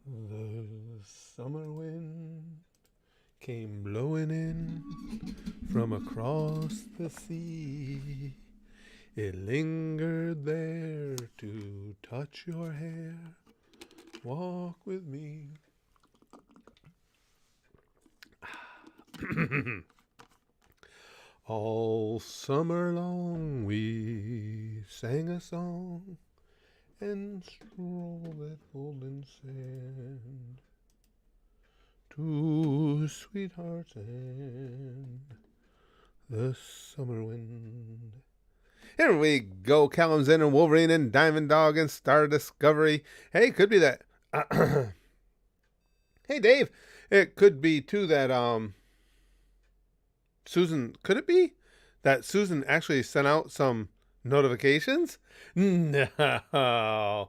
The summer wind came blowing in from across the sea. It lingered there to touch your hair. Walk with me. All summer long we sang a song and strolled that golden sand. Two sweethearts and the summer wind. Here we go, Callum's in and Wolverine and Diamond Dog and Star Discovery. Hey, could be that. Hey, Dave. It could be too that Susan. Could it be that Susan actually sent out some notifications? No.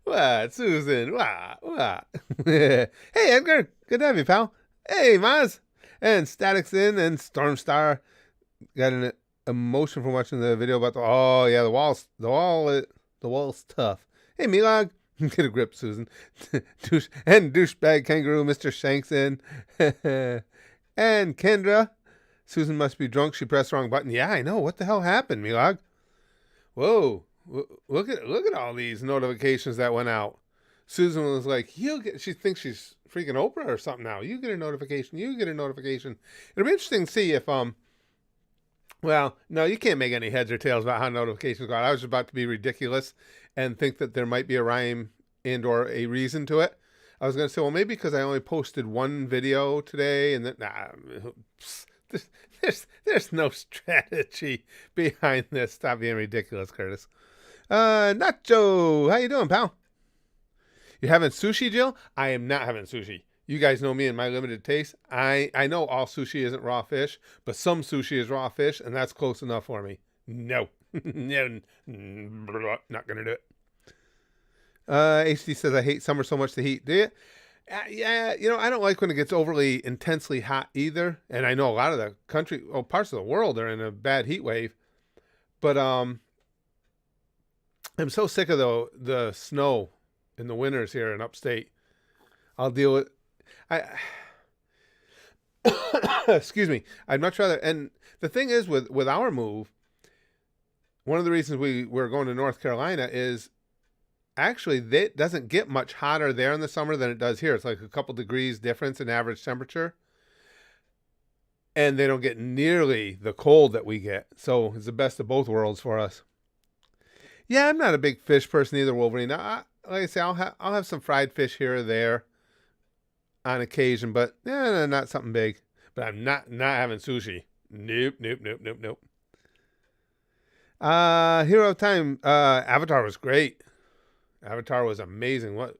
What, Susan? What? Hey, Edgar. Good to have you, pal. Hey, Maz. And Static's in and Stormstar got an emotion from watching the video about the wall's tough. Hey, Milag. Get a grip, Susan. And douchebag kangaroo, Mr. Shanks in. And Kendra. Susan must be drunk. She pressed the wrong button. Yeah, I know. What the hell happened, Milag? Whoa. Look at all these notifications that went out. Susan was like, she thinks she's freaking Oprah or something now. You get a notification. It'll be interesting to see if, well, no, you can't make any heads or tails about how notifications go out. I was about to be ridiculous and think that there might be a rhyme and or a reason to it. I was going to say, well, maybe because I only posted one video today and that, there's no strategy behind this. Stop being ridiculous, Curtis. Nacho, how you doing, pal? You having sushi, Jill? I am not having sushi. You guys know me and my limited taste. I know all sushi isn't raw fish, but some sushi is raw fish, and that's close enough for me. No. No, not going to do it. HD says, I hate summer so much, the heat. Do you? Yeah, I don't like when it gets overly intensely hot either. And I know a lot of the country, parts of the world are in a bad heat wave. But I'm so sick of the snow in the winters here in upstate. I'll deal with excuse me. I'd much rather, and the thing is with our move, one of the reasons we're going to North Carolina is actually it doesn't get much hotter there in the summer than it does here. It's like a couple degrees difference in average temperature. And they don't get nearly the cold that we get. So it's the best of both worlds for us. Yeah, I'm not a big fish person either, Wolverine. Like I say, I'll have some fried fish here or there on occasion, but not something big. But I'm not having sushi. Nope. Hero of Time. Avatar was great. Avatar was amazing. One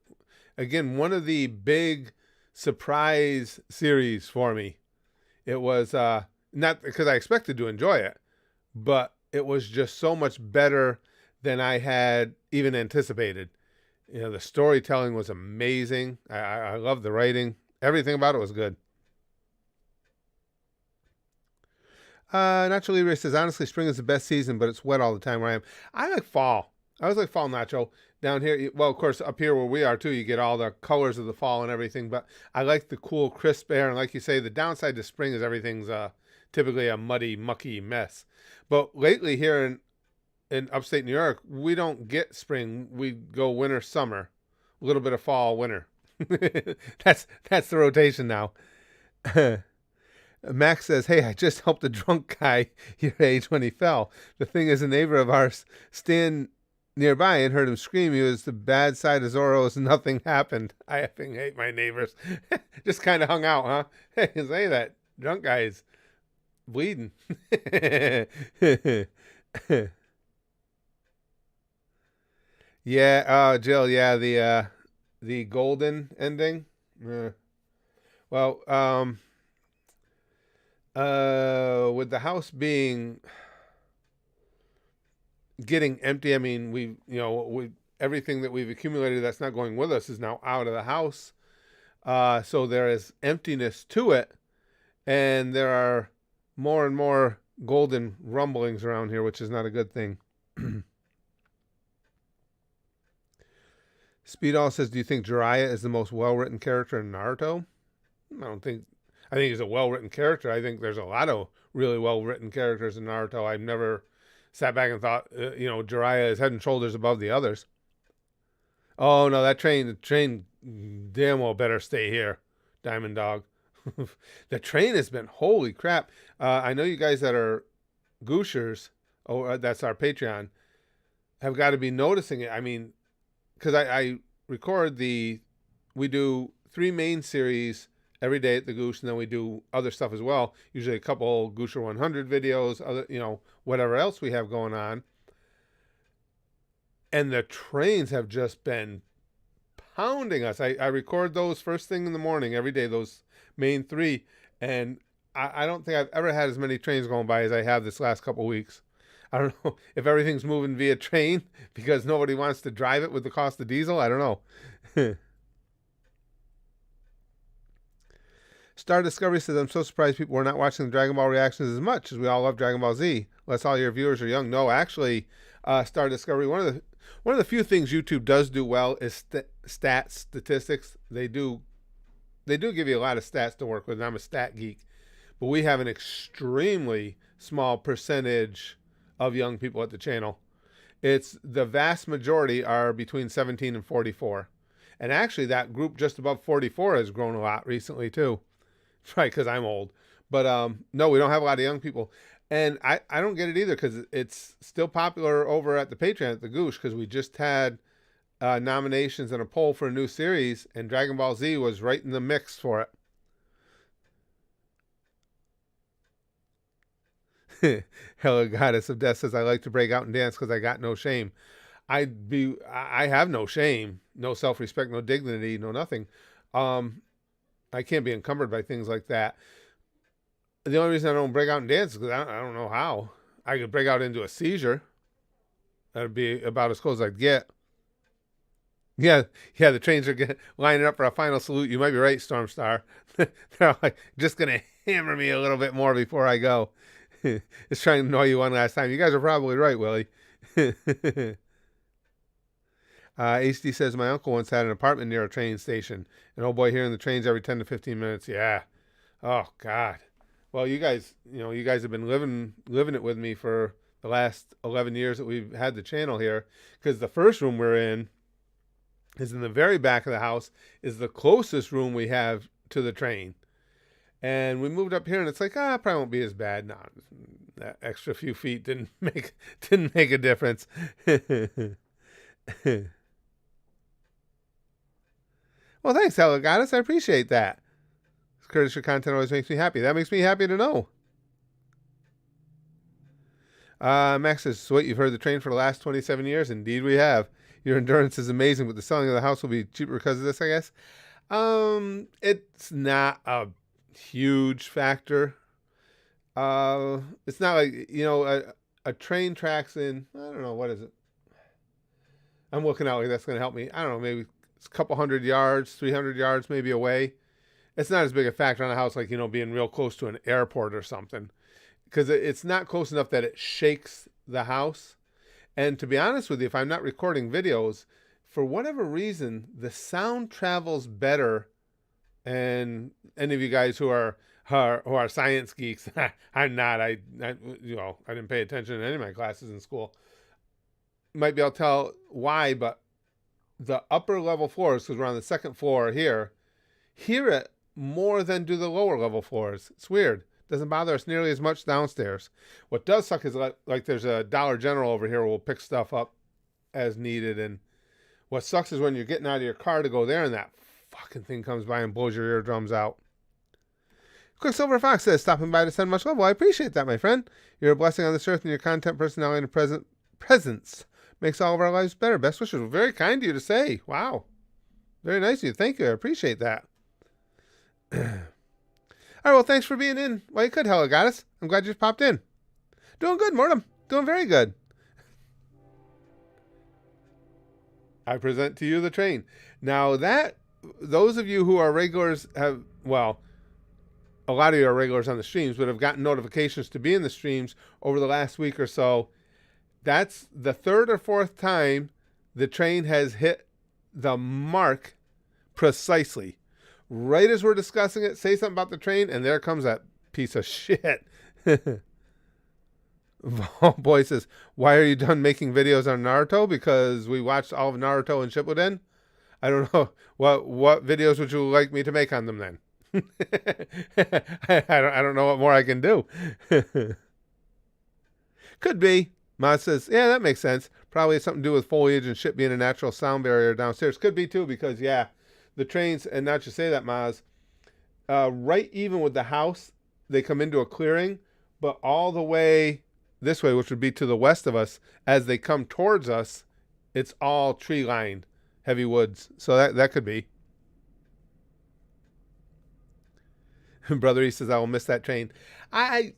of the big surprise series for me. It was not because I expected to enjoy it, but it was just so much better than I had even anticipated. The storytelling was amazing. I loved the writing. Everything about it was good. Nacho Libre says, honestly, spring is the best season, but it's wet all the time where I am. I like fall. I always like fall, Nacho. Down here, well, of course, up here where we are, too, you get all the colors of the fall and everything, but I like the cool, crisp air, and like you say, the downside to spring is everything's typically a muddy, mucky mess. But lately here in upstate New York, we don't get spring. We go winter, summer, a little bit of fall, winter. That's the rotation now. Max says, hey, I just helped a drunk guy your age when he fell. The thing is, a neighbor of ours stand nearby and heard him scream. He was the bad side of Zorro's. Nothing happened. I effing hate my neighbors. Just kind of hung out, huh? Hey, say that drunk guy is bleeding. Yeah, Jill. Yeah, the golden ending. Well, with the house getting empty, I mean, we everything that we've accumulated that's not going with us is now out of the house. So there is emptiness to it, and there are more and more golden rumblings around here, which is not a good thing. Speedall says, do you think Jariah is the most well-written character in Naruto? I don't think. I think he's a well-written character. I think there's a lot of really well-written characters in Naruto. I've never sat back and thought, Jariah is head and shoulders above the others. Oh no, the train damn well better stay here, Diamond Dog. The train has been, holy crap. I know you guys that are Gooshers, that's our Patreon, have got to be noticing it. I mean, because I record we do 3 main series every day at the Goosh, and then we do other stuff as well. Usually a couple Goosher 100 videos, other, whatever else we have going on. And the trains have just been pounding us. I record those first thing in the morning every day, those main 3. And I don't think I've ever had as many trains going by as I have this last couple weeks. I don't know if everything's moving via train because nobody wants to drive it with the cost of diesel. I don't know. Star Discovery says, I'm so surprised people were not watching the Dragon Ball reactions as much as we all love Dragon Ball Z. Unless all your viewers are young. No, actually, Star Discovery, one of the few things YouTube does do well is statistics. They do give you a lot of stats to work with. And I'm a stat geek. But we have an extremely small percentage of young people at the channel. It's the vast majority are between 17 and 44. And actually that group just above 44 has grown a lot recently too. Right, because I'm old. But no, we don't have a lot of young people. And I don't get it either because it's still popular over at the Patreon at the Goosh because we just had nominations and a poll for a new series, and Dragon Ball Z was right in the mix for it. Hello, Goddess of Death says, I like to break out and dance because I got no shame. I have no shame, no self-respect, no dignity, no nothing. I can't be encumbered by things like that. The only reason I don't break out and dance is because I don't know how. I could break out into a seizure. That'd be about as close as I'd get. Yeah, the trains are lining up for a final salute. You might be right, Stormstar. They're like, just going to hammer me a little bit more before I go. It's trying to annoy you one last time. You guys are probably right, Willie. HD says, my uncle once had an apartment near a train station. And oh boy, hearing the trains every 10 to 15 minutes. Yeah. Oh, God. Well, you guys have been living it with me for the last 11 years that we've had the channel here. Because the first room we're in is in the very back of the house, is the closest room we have to the train. And we moved up here, and it's like, probably won't be as bad. No, that extra few feet didn't make a difference. Well, thanks, Hello Goddess. I appreciate that. Curtis, your content always makes me happy. That makes me happy to know. Max says, so wait, you've heard the train for the last 27 years? Indeed we have. Your endurance is amazing, but the selling of the house will be cheaper because of this, I guess. It's not a huge factor. It's not like, a train tracks in, I don't know, what is it? I'm looking out like that's going to help me. I don't know, maybe it's a couple 100 yards, 300 yards maybe away. It's not as big a factor on a house like, being real close to an airport or something. Because it's not close enough that it shakes the house. And to be honest with you, if I'm not recording videos, for whatever reason, the sound travels better. And any of you guys who are science geeks, I'm not. I didn't pay attention in any of my classes in school. Might be able to tell why, but the upper level floors, because we're on the second floor here, hear it more than do the lower level floors. It's weird. Doesn't bother us nearly as much downstairs. What does suck is like there's a Dollar General over here where we'll pick stuff up as needed. And what sucks is when you're getting out of your car to go there and that fucking thing comes by and blows your eardrums out. Quicksilver Fox says, stopping by to send much love. Well, I appreciate that, my friend. You're a blessing on this earth, and your content, personality, and presence makes all of our lives better. Best wishes. Well, very kind of you to say. Wow. Very nice of you. Thank you. I appreciate that. All right, well, thanks for being in. Well, you could, Hello Goddess. I'm glad you just popped in. Doing good, Mortem. Doing very good. I present to you the train. Now those of you who are regulars have, well, a lot of you are regulars on the streams, but have gotten notifications to be in the streams over the last week or so. That's the third or fourth time the train has hit the mark precisely. Right as we're discussing it, say something about the train, and there comes that piece of shit. Boy says, why are you done making videos on Naruto? Because we watched all of Naruto and Shippuden. I don't know. What videos would you like me to make on them then? I don't know what more I can do. Could be. Ma says, yeah, that makes sense. Probably has something to do with foliage and shit being a natural sound barrier downstairs. Could be too, because yeah, the trains, and not to say that, Maz, right even with the house, they come into a clearing, but all the way this way, which would be to the west of us, as they come towards us, it's all tree lined, heavy woods. So that could be. Brother, he says, I will miss that train. I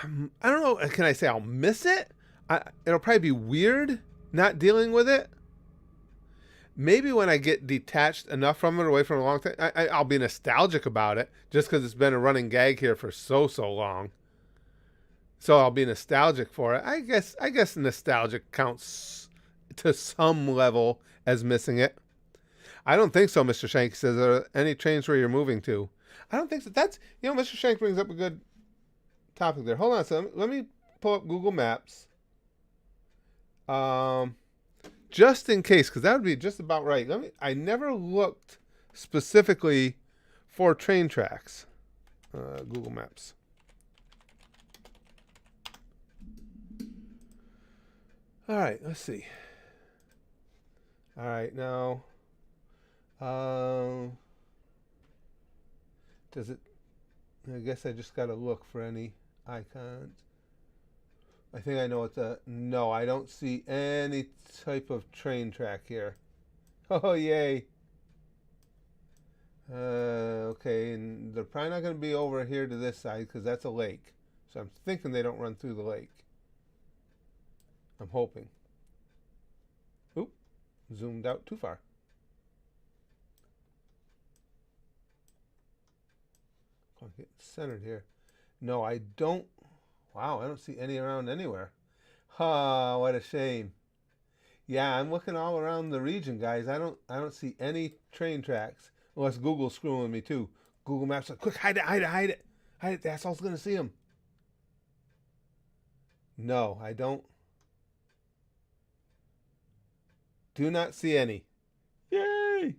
don't know. Can I say I'll miss it? It'll probably be weird not dealing with it. Maybe when I get detached enough from it, away from it a long time, I'll be nostalgic about it, just because it's been a running gag here for so long. So I'll be nostalgic for it. I guess nostalgic counts to some level as missing it. I don't think so, Mr. Shank says. Are there any trains where you're moving to? I don't think so. That's, Mr. Shank brings up a good topic there. Hold on, so let me pull up Google Maps. Just in case, because that would be just about right. I never looked specifically for train tracks. Google Maps. All right, let's see. All right, now, does it? I guess I just got to look for any icons. I think I know what no, I don't see any type of train track here. Oh, yay. Okay, and they're probably not going to be over here to this side because that's a lake. So I'm thinking they don't run through the lake. I'm hoping. Oop, zoomed out too far. I'm getting centered here. No, I don't. Wow, I don't see any around anywhere. Ha, what a shame. Yeah, I'm looking all around the region, guys. I don't see any train tracks. Unless Google's screwing me too. Google Maps like, quick, hide it, hide it, hide it. Hide it, the asshole's gonna see him. No, I don't. Do not see any. Yay!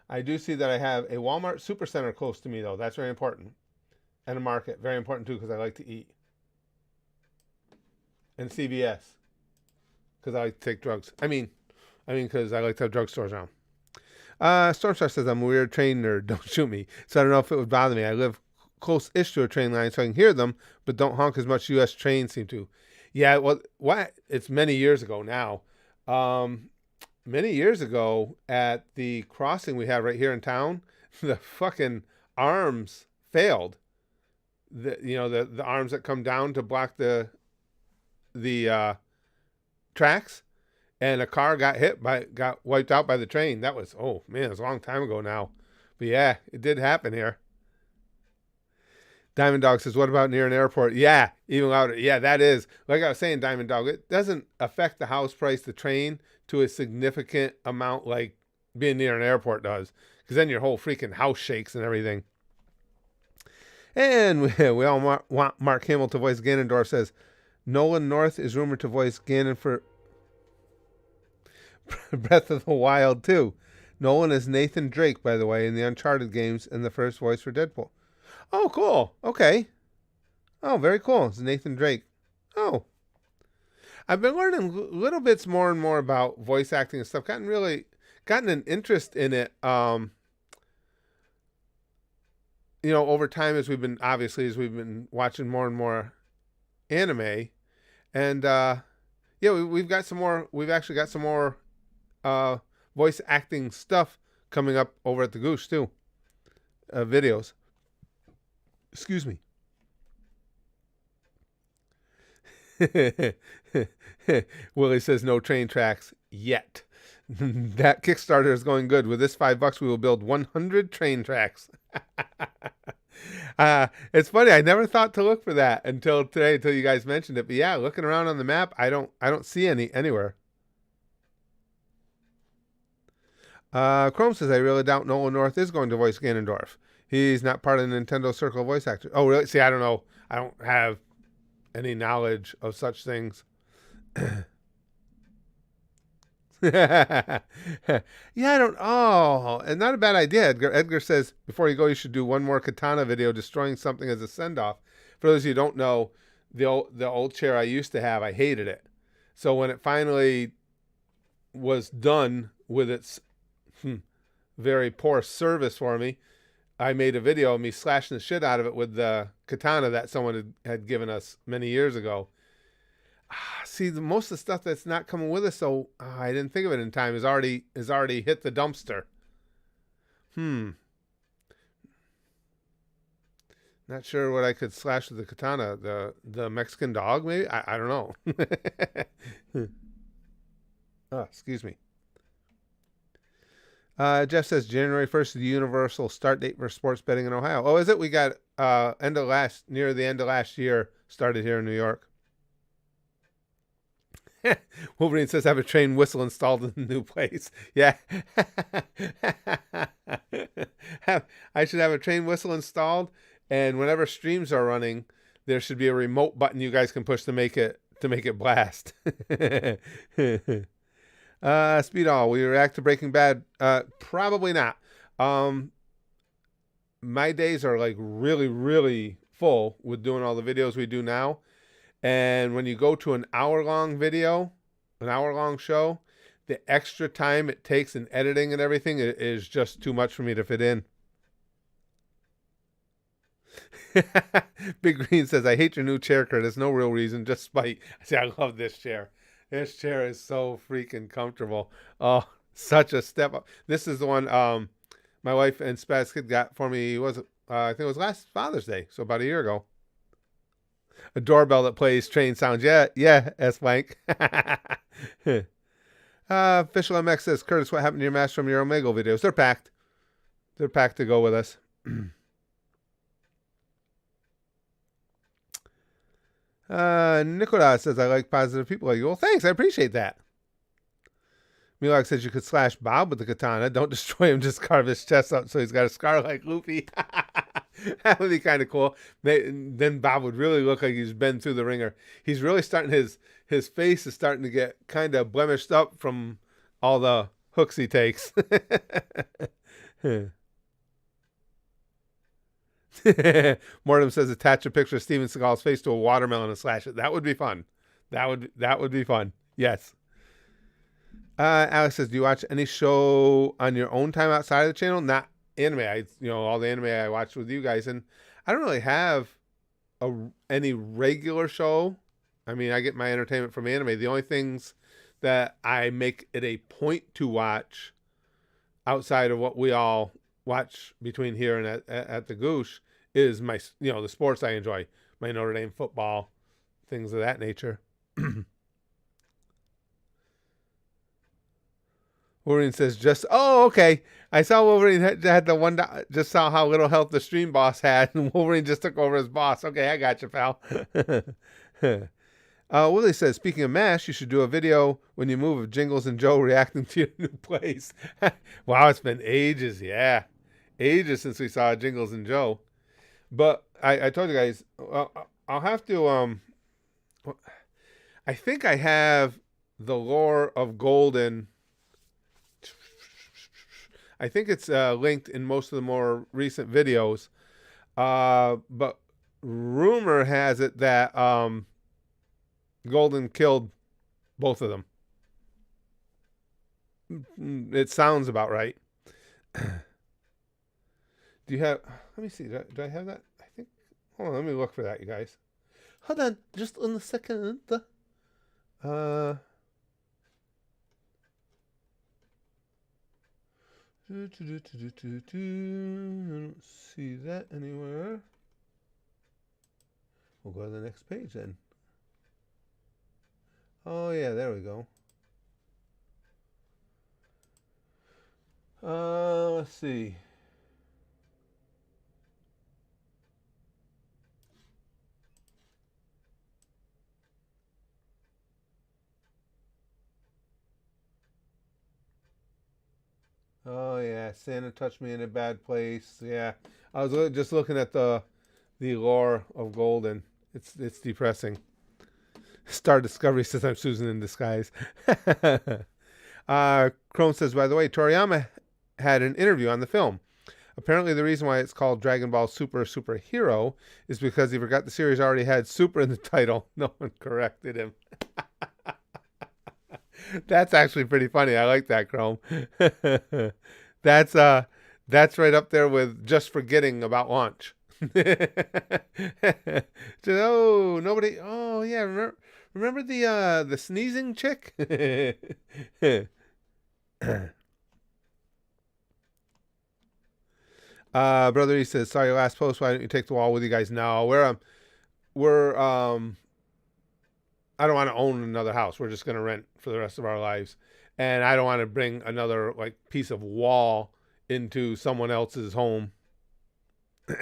I do see that I have a Walmart Supercenter close to me, though. That's very important. And a market. Very important, too, because I like to eat. And CVS. Because I like to take drugs. I mean, because I like to have drugstores around. Stormstar says, I'm a weird train nerd. Don't shoot me. So I don't know if it would bother me. I live close-ish to a train line, so I can hear them, but don't honk as much U.S. trains seem to. Yeah, well, it's many years ago now. Many years ago at the crossing we have right here in town, the fucking arms failed. The arms that come down to block the tracks, and a car got wiped out by the train. That was, oh man, it was a long time ago now. But yeah, it did happen here. Diamond Dog says, what about near an airport? Yeah, even louder. Yeah, that is. Like I was saying, Diamond Dog, it doesn't affect the house price, the train, to a significant amount like being near an airport does. Because then your whole freaking house shakes and everything. And we all want Mark Hamill to voice Ganondorf. Says, Nolan North is rumored to voice Ganon for Breath of the Wild, too. Nolan is Nathan Drake, by the way, in the Uncharted games and the first voice for Deadpool. Oh, cool. Okay. Oh, very cool. It's Nathan Drake. Oh. I've been learning little bits more and more about voice acting and stuff. Gotten an interest in it, over time as we've been watching more and more anime. And, we've actually got some more voice acting stuff coming up over at the Goose, too. Videos. Excuse me. Willie says no train tracks yet. That Kickstarter is going good. With this $5, we will build 100 train tracks. It's funny. I never thought to look for that until today, until you guys mentioned it. But yeah, looking around on the map, I don't see any anywhere. Chrome says, I really doubt Nolan North is going to voice Ganondorf. He's not part of the Nintendo Circle of Voice Actors. Oh, really? See, I don't know. I don't have any knowledge of such things. Yeah, I don't. Oh, and not a bad idea. Edgar says, before you go, you should do one more katana video destroying something as a send off. For those of you who don't know, the old chair I used to have, I hated it. So when it finally was done with its very poor service for me, I made a video of me slashing the shit out of it with the katana that someone had given us many years ago. See, most of the stuff that's not coming with us, so I didn't think of it in time, is already hit the dumpster. Not sure what I could slash with the katana. The Mexican dog, maybe? I don't know. Oh, excuse me. Jeff says January 1st is the universal start date for sports betting in Ohio. Oh, is it? We got near the end of last year started here in New York. Wolverine says I have a train whistle installed in the new place. Yeah. I should have a train whistle installed, and whenever streams are running, there should be a remote button you guys can push to make it blast. Speedall, will you react to Breaking Bad? Probably not. My days are like really, really full with doing all the videos we do now. And when you go to an hour-long video, an hour-long show, the extra time it takes in editing and everything is just too much for me to fit in. Big Green says, I hate your new chair, Kurt. There's no real reason, just spite. See, I love this chair. This chair is so freaking comfortable. Oh, such a step up. This is the one my wife and Spaz Kid got for me. I think it was last Father's Day, so about a year ago. A doorbell that plays train sounds. Yeah, S-Blank. Official MX says, Curtis, what happened to your Master from your Omegle videos? They're packed. They're packed to go with us. Nicolas says, I like positive people like you. Well, thanks. I appreciate that. Milak says you could slash Bob with the katana. Don't destroy him, just carve his chest up so he's got a scar like Luffy. That would be kind of cool. Then Bob would really look like he's been through the ringer. He's really starting, his face is starting to get kind of blemished up from all the hooks he takes. Mortem says attach a picture of Steven Seagal's face to a watermelon and slash it. That would be fun. That would be fun. Yes. Alex says, do you watch any show on your own time outside of the channel? Not anime. All the anime I watch with you guys, and I don't really have any regular show. I mean, I get my entertainment from anime. The only things that I make it a point to watch outside of what we all watch between here and at the Goosh is my, the sports I enjoy, my Notre Dame football, things of that nature. Wolverine says, okay. I saw Wolverine had the one, just saw how little health the stream boss had, and Wolverine just took over as boss. Okay, I got you, pal. Willie says, speaking of MASH, you should do a video when you move of Jingles and Joe reacting to your new place. Wow, it's been ages, yeah. Ages since we saw Jingles and Joe. But I told you guys, I'll have to, I think I have the lore of Golden. I think it's linked in most of the more recent videos. But rumor has it that Golden killed both of them. It sounds about right. Do you have... Let me see. Do I have that? I think... Hold on. Let me look for that, you guys. Hold on. Just in a second. I don't see that anywhere. We'll go to the next page then. Oh yeah, there we go. Let's see. Oh yeah, Santa touched me in a bad place. Yeah, I was just looking at the lore of Golden. It's depressing. Star Discovery says I'm Susan in disguise. Chrome says, by the way, Toriyama had an interview on the film. Apparently, the reason why it's called Dragon Ball Super Superhero is because he forgot the series already had Super in the title. No one corrected him. That's actually pretty funny. I like that, Chrome. that's uh that's right up there with just forgetting about launch. Oh, nobody. Oh yeah, remember the sneezing chick? Brother, he says, sorry, last post. Why don't you take the wall with you guys? No, we're I don't want to own another house. We're just gonna rent for the rest of our lives, and I don't want to bring another like piece of wall into someone else's home. See.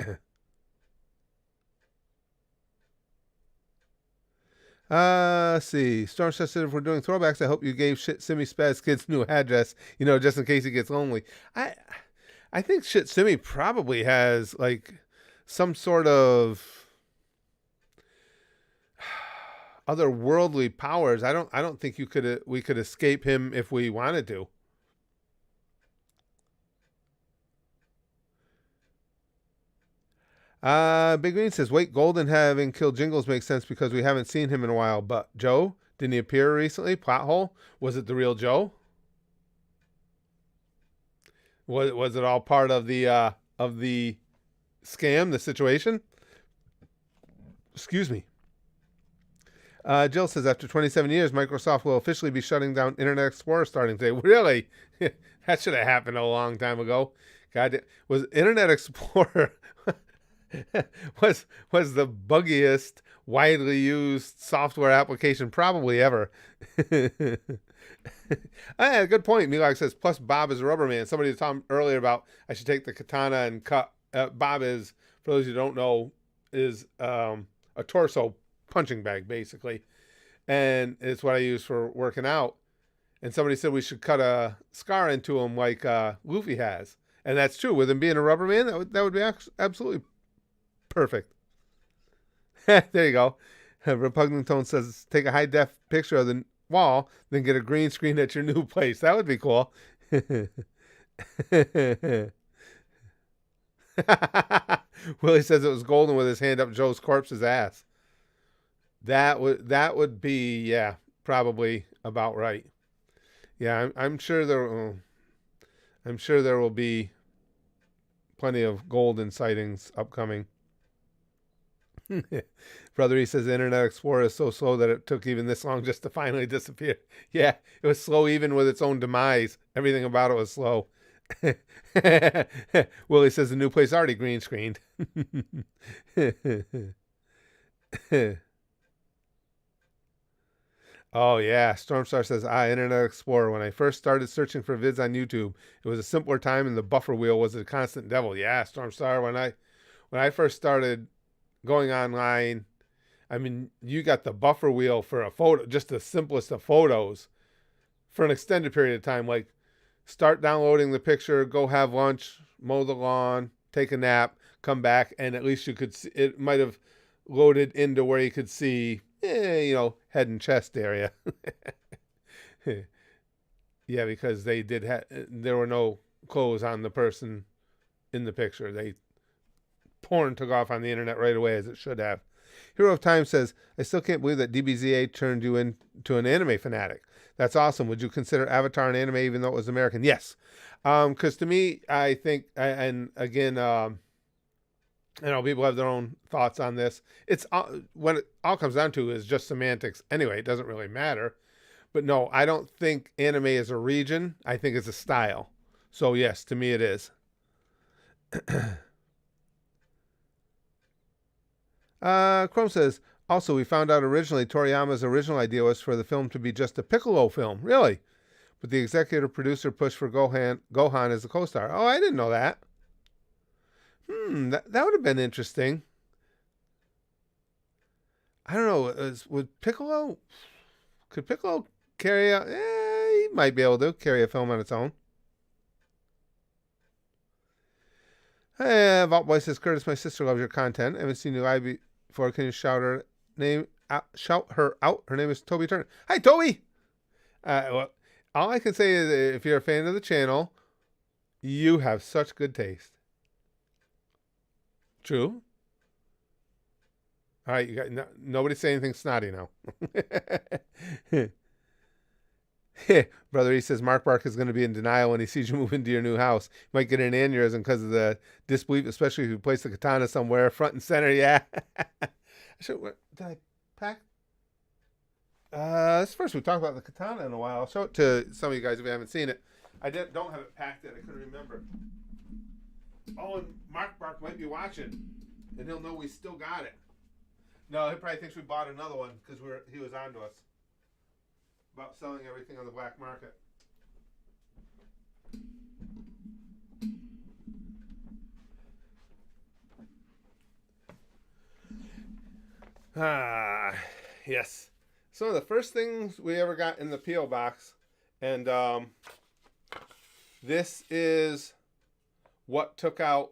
Stormstar said, if we're doing throwbacks, I hope you gave Shit Simi Spaz Kid's new address, just in case he gets lonely. I think Shit Simi probably has like some sort of otherworldly powers. I don't think we could escape him if we wanted to. Big Green says, wait, Golden having killed Jingles makes sense because we haven't seen him in a while. But Joe, didn't he appear recently? Plot hole? Was it the real Joe? Was it all part of the scam, the situation? Excuse me. Jill says, after 27 years, Microsoft will officially be shutting down Internet Explorer starting today. Really? That should have happened a long time ago. God, was Internet Explorer was the buggiest, widely used software application probably ever. Yeah, good point. Milak says, plus Bob is a rubber man. Somebody was talking earlier about I should take the katana and cut. Bob is, for those who don't know, is a torso punching bag, basically. And it's what I use for working out. And somebody said we should cut a scar into him like Luffy has. And that's true. With him being a rubber man, that would be absolutely perfect. There you go. Repugnant Tone says, take a high def picture of the wall, then get a green screen at your new place. That would be cool. Willie says it was Golden with his hand up Joe's corpse's ass. That would be, yeah, probably about right. Yeah, I'm sure there will be plenty of Golden sightings upcoming. Brother, he says the Internet Explorer is so slow that it took even this long just to finally disappear. Yeah, it was slow even with its own demise. Everything about it was slow. Willie says the new place already green screened. Oh yeah, Stormstar says, Internet Explorer. When I first started searching for vids on YouTube, it was a simpler time and the buffer wheel was a constant devil. Yeah, Stormstar, when I first started going online, I mean, you got the buffer wheel for a photo, just the simplest of photos for an extended period of time. Like, start downloading the picture, go have lunch, mow the lawn, take a nap, come back, and at least you could see, it might have loaded into where you could see, head and chest area. Yeah, because there were no clothes on the person in the picture. Porn took off on the internet right away, as it should have. Hero of Time says, I still can't believe that DBZA turned you into an anime fanatic. That's awesome. Would you consider Avatar an anime even though it was American? Yes. Because to me, I think, and again, people have their own thoughts on this. It's what it all comes down to is just semantics. Anyway, it doesn't really matter. But no, I don't think anime is a region. I think it's a style. So yes, to me it is. Chrome says, also, we found out originally Toriyama's original idea was for the film to be just a Piccolo film. Really? But the executive producer pushed for Gohan as the co-star. Oh, I didn't know that. That would have been interesting. I don't know. Could Piccolo carry he might be able to carry a film on its own. Hey, Vault Boy says, Curtis, my sister loves your content. I haven't seen you live before. Can you shout her name out? Shout her out. Her name is Toby Turner. Hi, Toby. Well, all I can say is, if you're a fan of the channel, you have such good taste. True. All right, you got nobody say anything snotty now. Brother, he says Mark Bark is going to be in denial when he sees you move into your new house. You might get an aneurysm because of the disbelief, especially if you place the katana somewhere front and center. Yeah. Did I pack? This is the first we talked about the katana in a while. I'll show it to some of you guys if you haven't seen it. I don't have it packed yet. I couldn't remember. Oh, and Mark Bark might be watching, and he'll know we still got it. No, he probably thinks we bought another one because he was on to us about selling everything on the black market. Yes. Some of the first things we ever got in the P.O. box, and this is what took out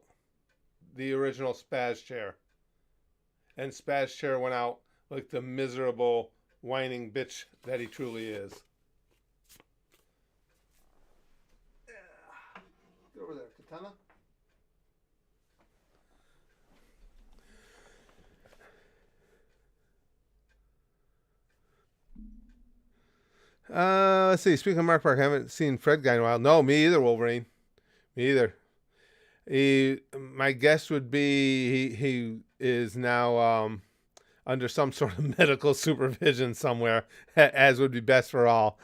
the original Spaz chair. And Spaz chair went out like the miserable, whining bitch that he truly is. Get over there, katana. Let's see. Speaking of Mark Park, I haven't seen Fred guy in a while. No, me either, Wolverine. Me either. My guess would be he is now under some sort of medical supervision somewhere, as would be best for all.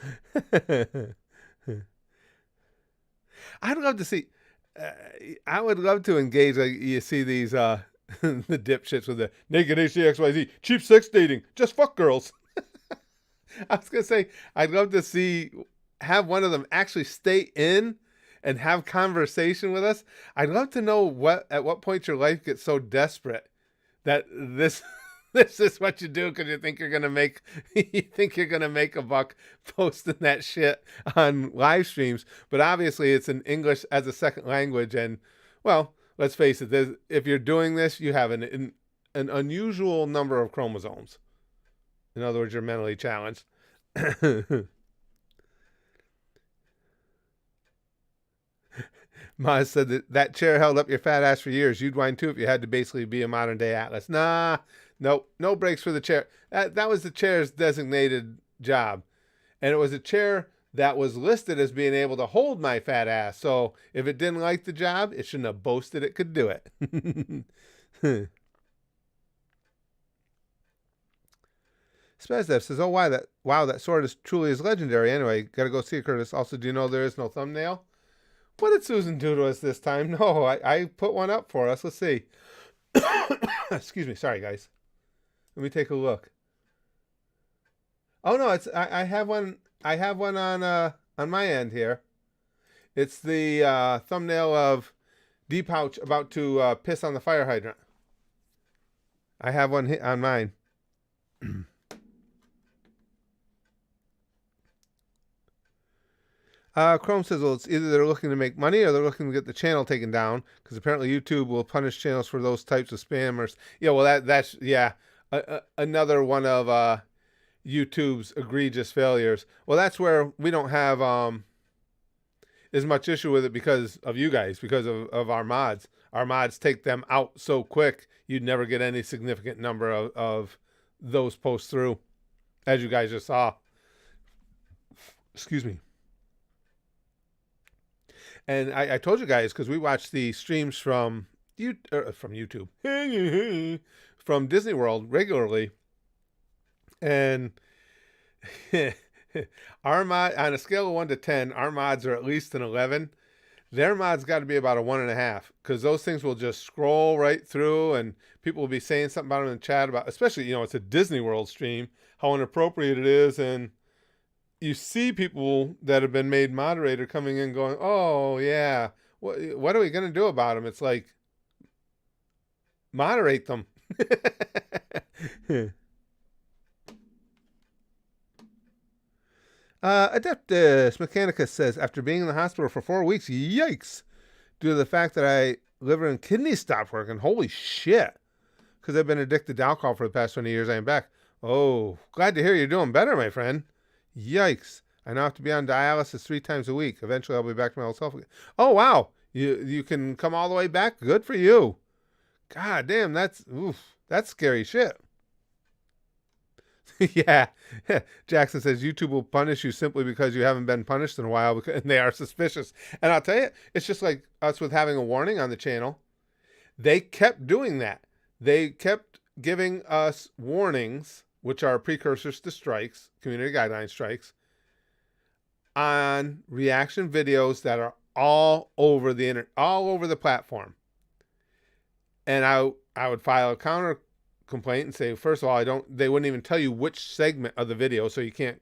I'd love to see. I would love to engage. Like you see these the dipshits with the naked HCXYZ cheap sex dating, just fuck girls. I was gonna say I'd love to have one of them actually stay in and have conversation with us. I'd love to know at what point your life gets so desperate that this is what you do because you think you're gonna make a buck posting that shit on live streams. But obviously it's in English as a second language, and well, let's face it, if you're doing this, you have an unusual number of chromosomes. In other words, you're mentally challenged. Maz said that chair held up your fat ass for years. You'd whine too if you had to basically be a modern day Atlas. Nah, nope, no breaks for the chair. That was the chair's designated job. And it was a chair that was listed as being able to hold my fat ass. So if it didn't like the job, it shouldn't have boasted it could do it. Spazdev says, "Oh, wow, that sword is truly is legendary. Anyway, gotta go see it, Curtis. Also, do you know there is no thumbnail? What did Susan do to us this time? No, I put one up for us. Let's see. Excuse me. Sorry, guys. Let me take a look. Oh no, I have one. I have one on my end here. It's the thumbnail of D-Pouch about to piss on the fire hydrant. I have one on mine." Chrome says, well, it's either they're looking to make money or they're looking to get the channel taken down because apparently YouTube will punish channels for those types of spammers. Yeah, well, that's another one of YouTube's egregious failures. Well, that's where we don't have as much issue with it because of you guys, because of our mods. Our mods take them out so quick, you'd never get any significant number of those posts through, as you guys just saw. Excuse me. And I told you guys, because we watched the streams from YouTube, from Disney World regularly. And our mod, on a scale of 1 to 10, our mods are at least an 11. Their mods got to be about a 1.5, because those things will just scroll right through, and people will be saying something about them in the chat about, especially, it's a Disney World stream, how inappropriate it is, and you see people that have been made moderator coming in going, oh, yeah, what are we going to do about them? It's like, moderate them. Adeptus Mechanicus says, after being in the hospital for 4 weeks, yikes, due to the fact that I liver and kidneys stopped working. Holy shit. Because I've been addicted to alcohol for the past 20 years. I am back. Oh, glad to hear you're doing better, my friend. Yikes. I now have to be on dialysis 3 times a week. Eventually, I'll be back to my old self again. Oh, wow. You can come all the way back? Good for you. God damn, that's scary shit. Yeah. Jackson says YouTube will punish you simply because you haven't been punished in a while, and they are suspicious. And I'll tell you, it's just like us with having a warning on the channel. They kept doing that. They kept giving us warnings, which are precursors to strikes, community guideline strikes, on reaction videos that are all over the internet, all over the platform. And I would file a counter complaint and say, first of all, they wouldn't even tell you which segment of the video, so you can't,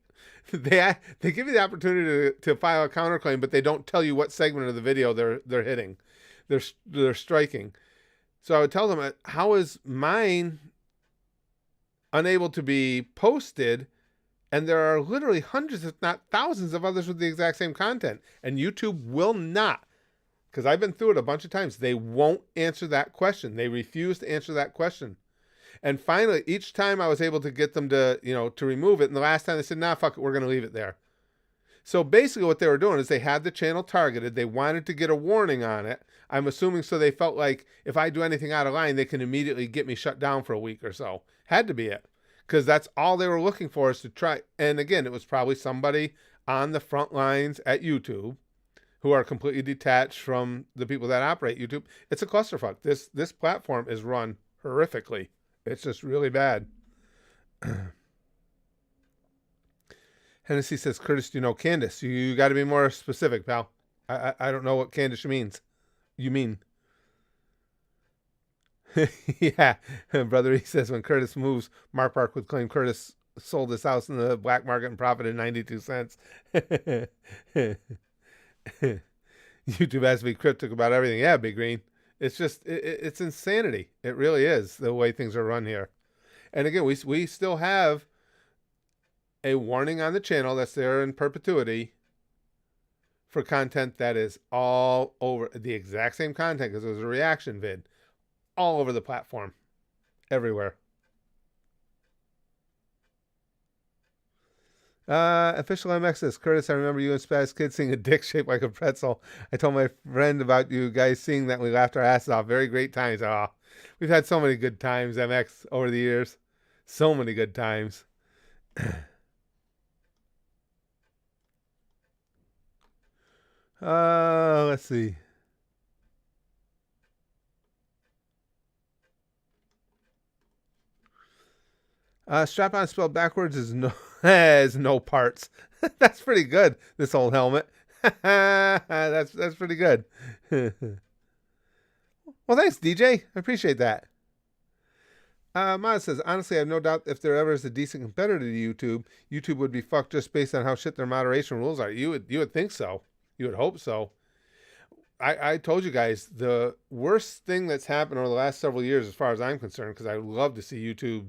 they give you the opportunity to file a counterclaim, but they don't tell you what segment of the video they're hitting. They're striking. So I would tell them, how is mine unable to be posted? And there are literally hundreds, if not thousands of others with the exact same content. And YouTube will not, because I've been through it a bunch of times, they won't answer that question. They refuse to answer that question. And finally, each time I was able to get them to, to remove it. And the last time they said, nah, fuck it, we're going to leave it there. So basically what they were doing is they had the channel targeted. They wanted to get a warning on it. I'm assuming so they felt like if I do anything out of line, they can immediately get me shut down for a week or so. Had to be it. Because that's all they were looking for, is to try. And again, it was probably somebody on the front lines at YouTube who are completely detached from the people that operate YouTube. It's a clusterfuck. This platform is run horrifically. It's just really bad. Hennessy says, Curtis, do you know Candace? You got to be more specific, pal. I don't know what Candace means. You mean? Yeah, brother. He says, when Curtis moves, Mark would claim Curtis sold his house in the black market and profited 92 cents. YouTube has to be cryptic about everything. Yeah, Big Green. It's just, it's insanity. It really is, the way things are run here. And again, we still have a warning on the channel that's there in perpetuity for content that is all over, the exact same content, because it was a reaction vid, all over the platform, everywhere. Official MX says, Curtis, I remember you and Spaz Kid seeing a dick shaped like a pretzel. I told my friend about you guys seeing that, and we laughed our asses off. Very great times. Oh, we've had so many good times, MX, over the years. So many good times. Let's see. Strap-on spelled backwards is has no parts. That's pretty good, this old helmet. That's pretty good. Well, thanks, DJ. I appreciate that. Maz says, honestly, I have no doubt if there ever is a decent competitor to YouTube would be fucked just based on how shit their moderation rules are. You would think so. You would hope so. I told you guys, the worst thing that's happened over the last several years, as far as I'm concerned, because I would love to see YouTube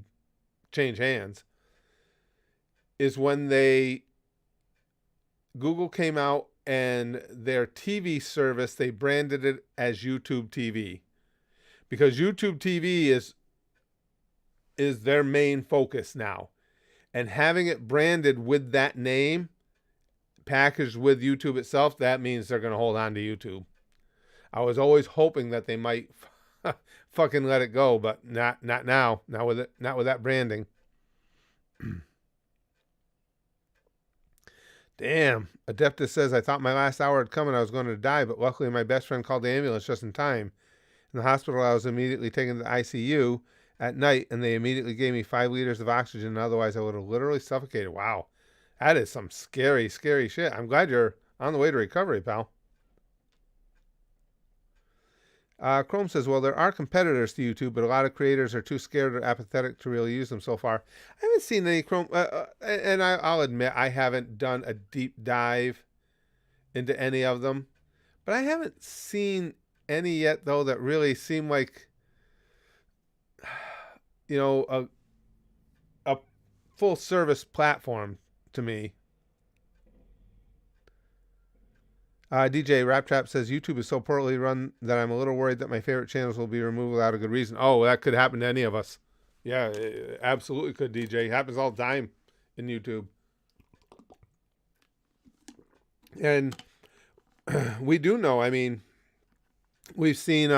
change hands, is when Google came out and their TV service, they branded it as YouTube TV, because YouTube TV is their main focus now, and having it branded with that name packaged with YouTube itself, that means they're going to hold on to YouTube. I was always hoping that they might fucking let it go, but not now. Not with that branding. Damn. Adeptus says, I thought my last hour had come and I was going to die, but luckily my best friend called the ambulance just in time. In the hospital, I was immediately taken to the ICU at night, and they immediately gave me 5 liters of oxygen. Otherwise, I would have literally suffocated. Wow. That is some scary, scary shit. I'm glad you're on the way to recovery, pal. Chrome says, well, there are competitors to YouTube, but a lot of creators are too scared or apathetic to really use them so far. I haven't seen any Chrome, and I'll admit I haven't done a deep dive into any of them, but I haven't seen any yet, though, that really seem like, a full service platform to me. DJ Raptrap says YouTube is so poorly run that I'm a little worried that my favorite channels will be removed without a good reason. Oh, that could happen to any of us. Yeah, it absolutely could, DJ. It happens all the time in YouTube. And we do know, I mean, we've seen,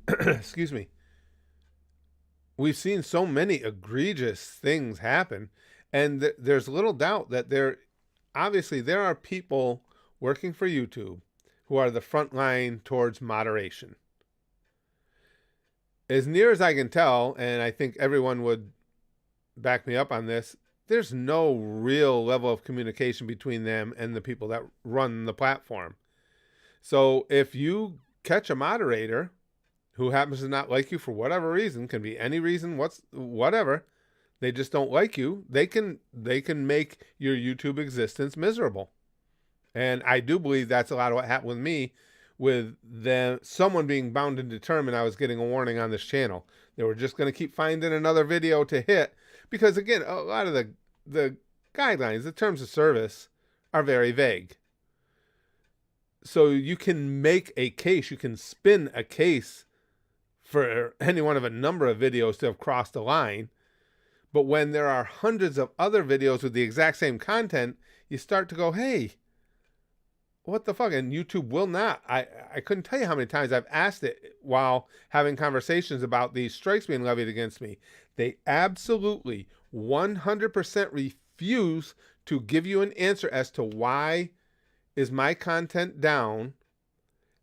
excuse me, we've seen so many egregious things happen. And there's little doubt that there are people working for YouTube who are the front line towards moderation. As near as I can tell, and I think everyone would back me up on this, there's no real level of communication between them and the people that run the platform. So if you catch a moderator who happens to not like you for whatever reason, can be any reason, whatever, they just don't like you, they can make your YouTube existence miserable. And I do believe that's a lot of what happened with me, with someone being bound and determined I was getting a warning on this channel. They were just going to keep finding another video to hit. Because, again, a lot of the guidelines, the terms of service, are very vague. So you can make a case, you can spin a case for any one of a number of videos to have crossed the line. But when there are hundreds of other videos with the exact same content, you start to go, hey, what the fuck? And YouTube will not. I couldn't tell you how many times I've asked it while having conversations about these strikes being levied against me. They absolutely 100% refuse to give you an answer as to why is my content down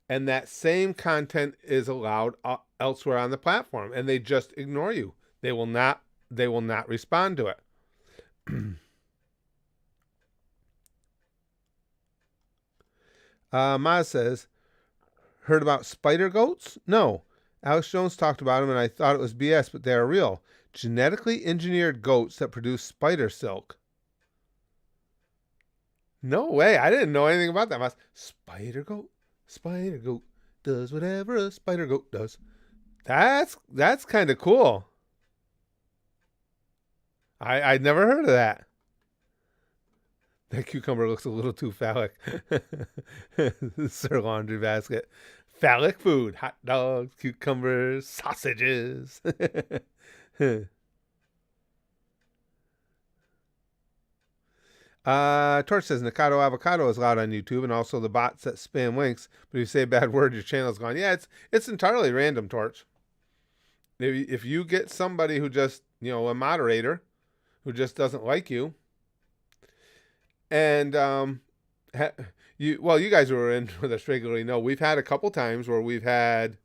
and that same content is allowed elsewhere on the platform. And they just ignore you. They will not respond to it. Maz says, heard about spider goats? No. Alex Jones talked about them and I thought it was BS, but they are real. Genetically engineered goats that produce spider silk. No way. I didn't know anything about that. Maz. Spider goat does whatever a spider goat does. That's kind of cool. I'd never heard of that. That cucumber looks a little too phallic. Sir Laundry Basket. Phallic food. Hot dogs, cucumbers, sausages. Torch says Nikado Avocado is loud on YouTube and also the bots that spam links. But if you say a bad word, your channel's gone. Yeah, it's entirely random, Torch. If you get somebody who just, a moderator who just doesn't like you, and you guys who are in with us regularly know we've had a couple times where we've had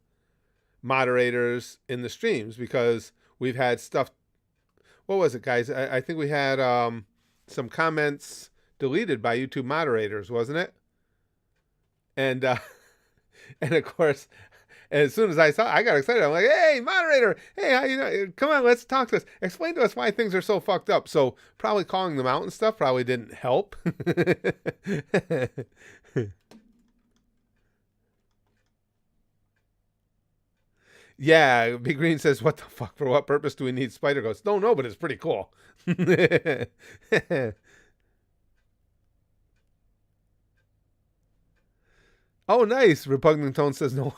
moderators in the streams because we've had stuff. What was it, guys? I think we had some comments deleted by YouTube moderators, wasn't it? And and of course, as soon as I saw it, I got excited. I'm like, hey, moderator, hey, how you doing? Come on, let's talk to us. Explain to us why things are so fucked up. So probably calling them out and stuff probably didn't help. Yeah, Big Green says, what the fuck? For what purpose do we need spider goats? Don't know, but it's pretty cool. Oh, nice. Repugnant Tone says, no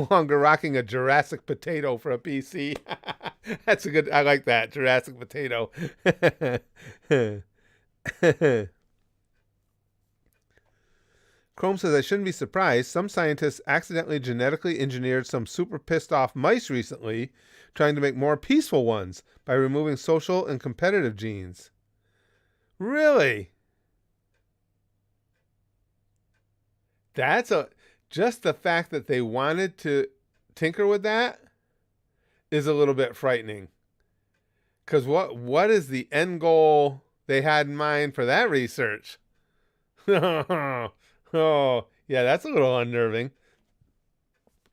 longer rocking a Jurassic potato for a PC. That's a good, I like that. Jurassic potato. Chrome says, I shouldn't be surprised. Some scientists accidentally genetically engineered some super pissed off mice recently, trying to make more peaceful ones by removing social and competitive genes. Really? Just the fact that they wanted to tinker with that is a little bit frightening. Because what is the end goal they had in mind for that research? Oh, yeah, that's a little unnerving.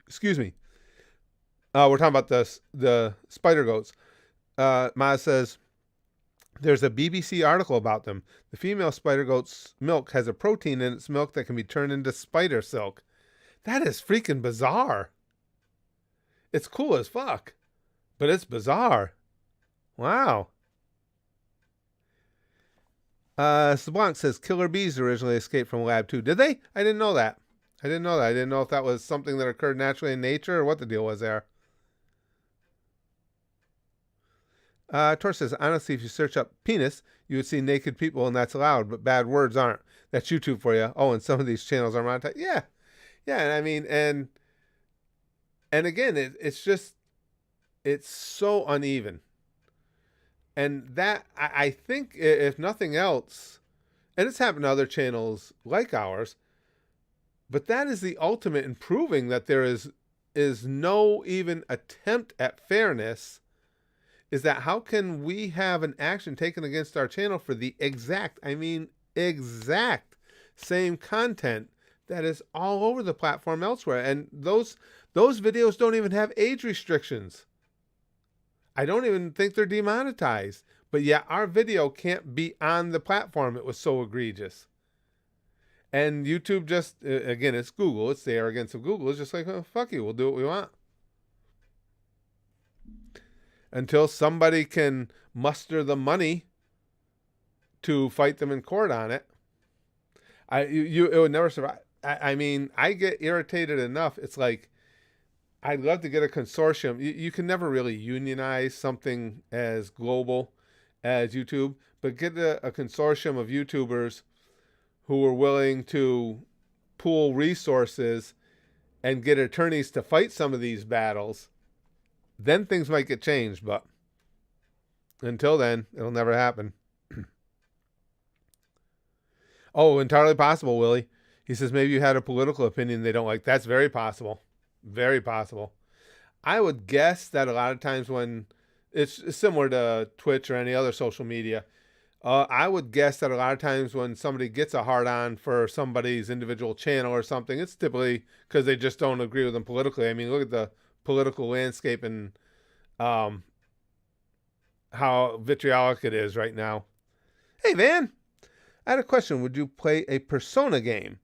Excuse me. We're talking about the spider goats. Maz says, there's a BBC article about them. The female spider goat's milk has a protein in its milk that can be turned into spider silk. That is freaking bizarre. It's cool as fuck, but it's bizarre. Wow. Sablanc says killer bees originally escaped from lab 2. Did they? I didn't know that. I didn't know if that was something that occurred naturally in nature or what the deal was there. Tor says, honestly, if you search up penis, you would see naked people and that's allowed, but bad words aren't. That's YouTube for you. Oh, and some of these channels are monetized. Yeah. Yeah, and I mean, and again, it's just, it's so uneven. And that, I think, if nothing else, and it's happened to other channels like ours, but that is the ultimate in proving that there is no even attempt at fairness, is that how can we have an action taken against our channel for the exact same content that is all over the platform elsewhere? And those videos don't even have age restrictions. I don't even think they're demonetized. But yet our video can't be on the platform. It was so egregious. And YouTube just, again, it's Google. It's the arrogance of Google. It's just like, oh, fuck you. We'll do what we want. Until somebody can muster the money to fight them in court on it, it would never survive. I mean, I get irritated enough. It's like, I'd love to get a consortium. You can never really unionize something as global as YouTube, but get a consortium of YouTubers who are willing to pool resources and get attorneys to fight some of these battles. Then things might get changed, but until then, it'll never happen. Oh, entirely possible, Willie. He says maybe you had a political opinion they don't like. That's very possible. Very possible. I would guess that a lot of times when it's similar to Twitch or any other social media, I would guess that a lot of times when somebody gets a hard-on for somebody's individual channel or something, it's typically because they just don't agree with them politically. I mean, look at the political landscape and how vitriolic it is right now. Hey, Van, I had a question. Would you play a Persona game?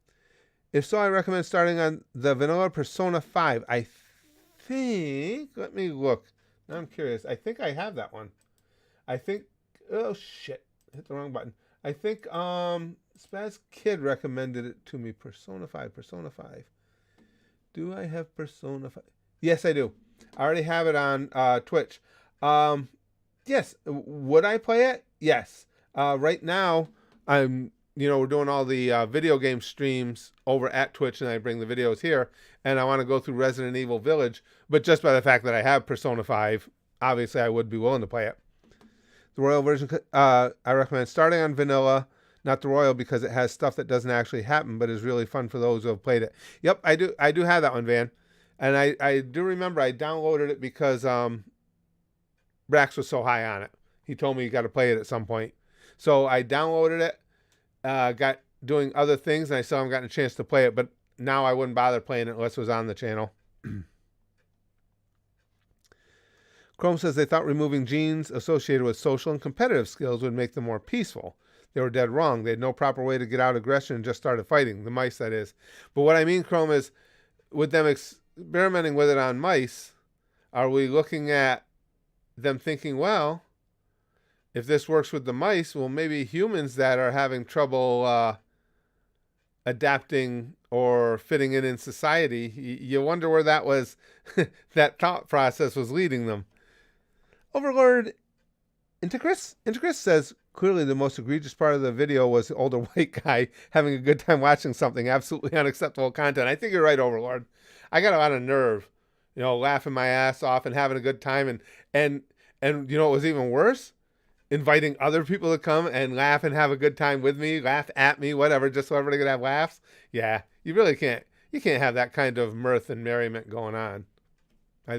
If so, I recommend starting on the vanilla Persona 5. I think, let me look. Now I'm curious. I think I have that one. I think, oh shit, hit the wrong button. I think Spaz Kid recommended it to me. Persona 5. Do I have Persona 5? Yes, I do. I already have it on Twitch. Yes. Would I play it? Yes. Right now, we're doing all the video game streams over at Twitch, and I bring the videos here, and I want to go through Resident Evil Village, but just by the fact that I have Persona 5, obviously I would be willing to play it. The Royal version, I recommend starting on vanilla, not the Royal, because it has stuff that doesn't actually happen, but is really fun for those who have played it. Yep, I do have that one, Van. And I do remember I downloaded it because Brax was so high on it. He told me you got to play it at some point. So I downloaded it. Got doing other things, and I still haven't gotten a chance to play it, but now I wouldn't bother playing it unless it was on the channel. Chrome says they thought removing genes associated with social and competitive skills would make them more peaceful. They were dead wrong. They had no proper way to get out aggression and just started fighting. The mice, that is. But what I mean, Chrome, is with them experimenting with it on mice, are we looking at them thinking, well, if this works with the mice, well, maybe humans that are having trouble adapting or fitting in society, you wonder where that was, that thought process was leading them. Overlord Integris says, clearly the most egregious part of the video was the older white guy having a good time watching something. Absolutely unacceptable content. I think you're right, Overlord. I got a lot of nerve, laughing my ass off and having a good time. And you know what was even worse? Inviting other people to come and laugh and have a good time with me, laugh at me, whatever, just so everybody could have laughs. Yeah, you really can't. You can't have that kind of mirth and merriment going on. I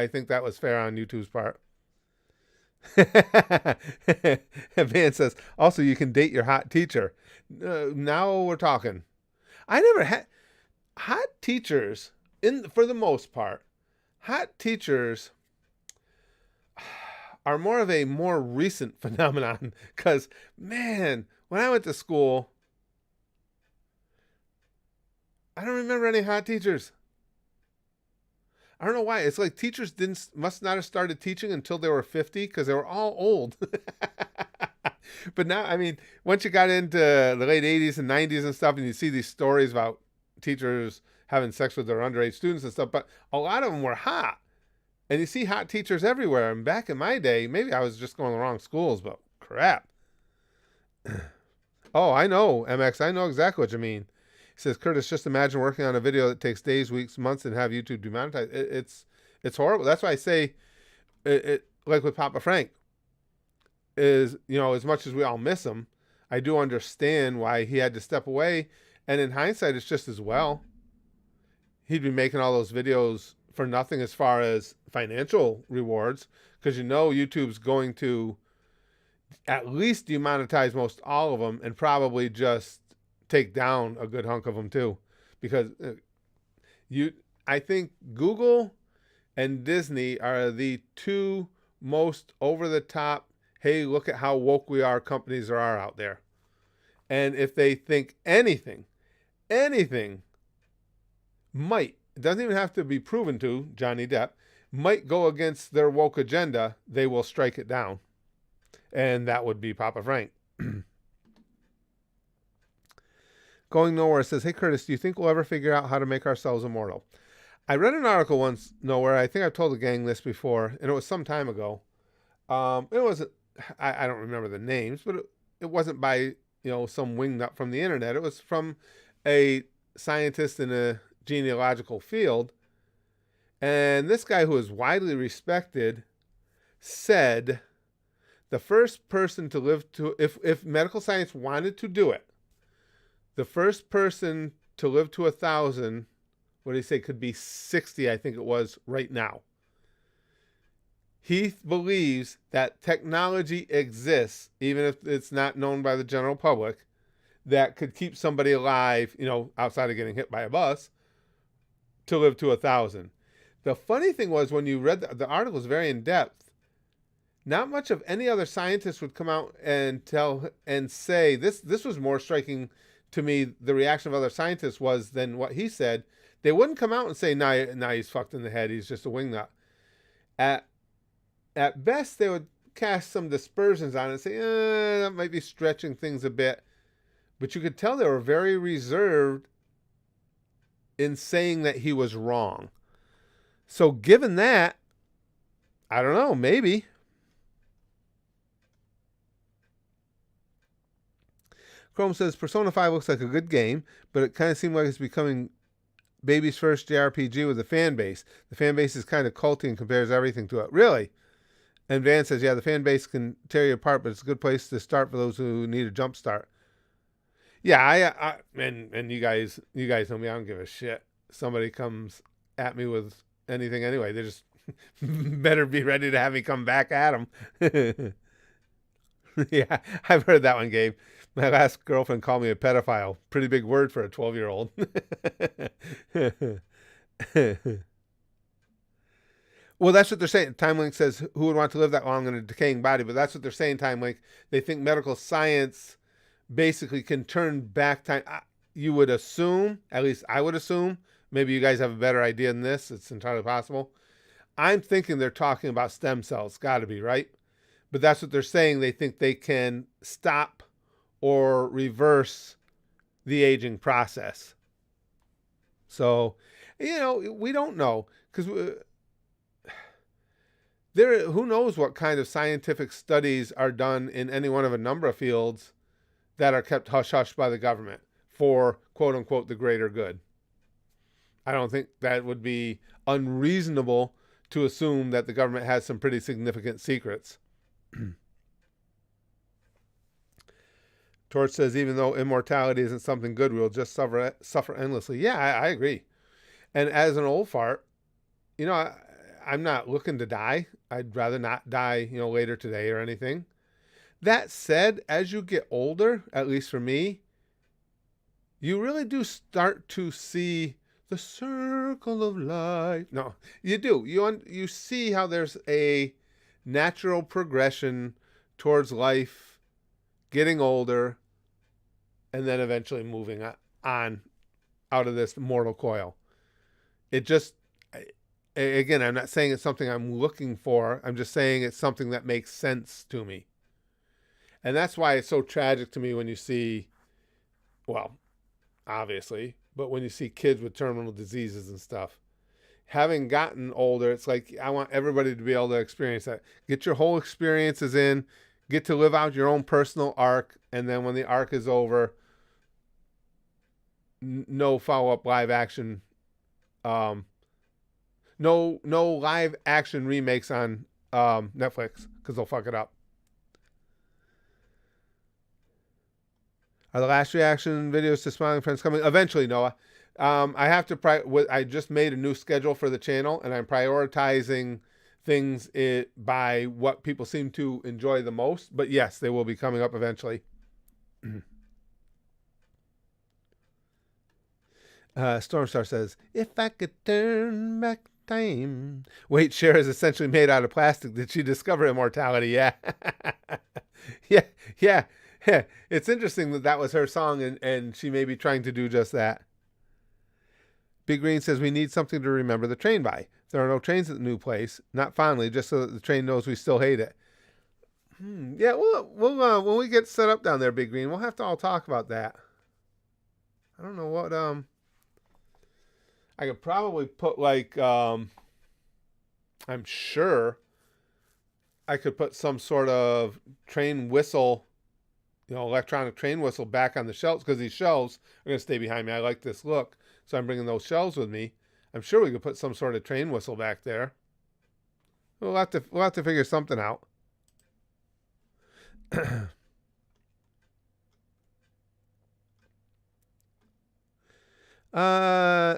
think that was fair on YouTube's part. Van says, also you can date your hot teacher. Now we're talking. I never had hot teachers. For the most part, hot teachers are more of a more recent phenomenon, because, man, when I went to school, I don't remember any hot teachers. I don't know why. It's like teachers must not have started teaching until they were 50, because they were all old. But now, I mean, once you got into the late 80s and 90s and stuff, and you see these stories about teachers having sex with their underage students and stuff, but a lot of them were hot. And you see hot teachers everywhere. And back in my day, maybe I was just going to the wrong schools, but crap. Oh, I know, MX. I know exactly what you mean. He says, Curtis, just imagine working on a video that takes days, weeks, months, and have YouTube demonetize. It's horrible. That's why I say, like with Papa Frank, is, as much as we all miss him, I do understand why he had to step away. And in hindsight, it's just as well. He'd be making all those videos for nothing as far as financial rewards, because YouTube's going to at least demonetize most all of them and probably just take down a good hunk of them too, because I think Google and Disney are the two most over the top, hey, look at how woke we are companies there are out there. And if they think anything might, it doesn't even have to be proven to, Johnny Depp, might go against their woke agenda, they will strike it down. And that would be Papa Frank. Going Nowhere says, hey, Curtis, do you think we'll ever figure out how to make ourselves immortal? I read an article once, Nowhere, I think I've told the gang this before, and it was some time ago. It wasn't, I don't remember the names, but it wasn't by, some wingnut from the internet. It was from a scientist in a genealogical field. And this guy, who is widely respected, said the first person to live to, if medical science wanted to do it, the first person to live to 1,000, what did he say, could be 60, I think it was, right now. He believes that technology exists, even if it's not known by the general public, that could keep somebody alive, outside of getting hit by a bus, to live to 1,000. The funny thing was, when you read the article, was very in depth. Not much of any other scientist would come out and tell and say this. This was more striking to me. The reaction of other scientists was than what he said. They wouldn't come out and say, "Nah, he's fucked in the head. He's just a wingnut." At best, they would cast some dispersions on it and say, that might be stretching things a bit. But you could tell they were very reserved in saying that he was wrong. So given that, I don't know, maybe. Chrome says, Persona 5 looks like a good game, but it kind of seemed like it's becoming baby's first JRPG with a fan base. The fan base is kind of culty and compares everything to it. Really? And Van says, yeah, the fan base can tear you apart, but it's a good place to start for those who need a jump start. Yeah, and you guys know me. I don't give a shit. Somebody comes at me with anything anyway. They just better be ready to have me come back at them. Yeah, I've heard that one, Gabe. My last girlfriend called me a pedophile. Pretty big word for a 12-year-old. Well, that's what they're saying. TimeLink says, who would want to live that long in a decaying body? But that's what they're saying, TimeLink. They think medical science basically can turn back time. You would assume, at least I would assume, maybe you guys have a better idea than this. It's entirely possible. I'm thinking they're talking about stem cells. Got to be, right? But that's what they're saying. They think they can stop or reverse the aging process. So, we don't know, because who knows what kind of scientific studies are done in any one of a number of fields that are kept hush-hush by the government for, quote-unquote, the greater good. I don't think that would be unreasonable to assume that the government has some pretty significant secrets. Torch says, even though immortality isn't something good, we'll just suffer endlessly. Yeah, I agree. And as an old fart, I'm not looking to die. I'd rather not die, later today or anything. That said, as you get older, at least for me, you really do start to see the circle of life. No, you do. You see how there's a natural progression towards life, getting older, and then eventually moving on out of this mortal coil. It just, again, I'm not saying it's something I'm looking for. I'm just saying it's something that makes sense to me. And that's why it's so tragic to me when you see, well, obviously, but when you see kids with terminal diseases and stuff. Having gotten older, it's like I want everybody to be able to experience that. Get your whole experiences in, get to live out your own personal arc, and then when the arc is over, no follow-up live action, um, no live action remakes on Netflix because they'll fuck it up. Are the last reaction videos to Smiling Friends coming? Eventually, Noah. I have to. I just made a new schedule for the channel, and I'm prioritizing things by what people seem to enjoy the most. But yes, they will be coming up eventually. Stormstar says, "If I could turn back time." Wait, Cher is essentially made out of plastic. Did she discover immortality? Yeah, yeah. It's interesting that was her song, and she may be trying to do just that. Big Green says we need something to remember the train by. There are no trains at the new place. Not fondly, just so that the train knows we still hate it. Yeah, we'll when we get set up down there, Big Green, we'll have to all talk about that. I don't know what I could probably put like I'm sure I could put some sort of train whistle, electronic train whistle back on the shelves, because these shelves are going to stay behind me. I like this look. So I'm bringing those shelves with me. I'm sure we could put some sort of train whistle back there. We'll have to figure something out.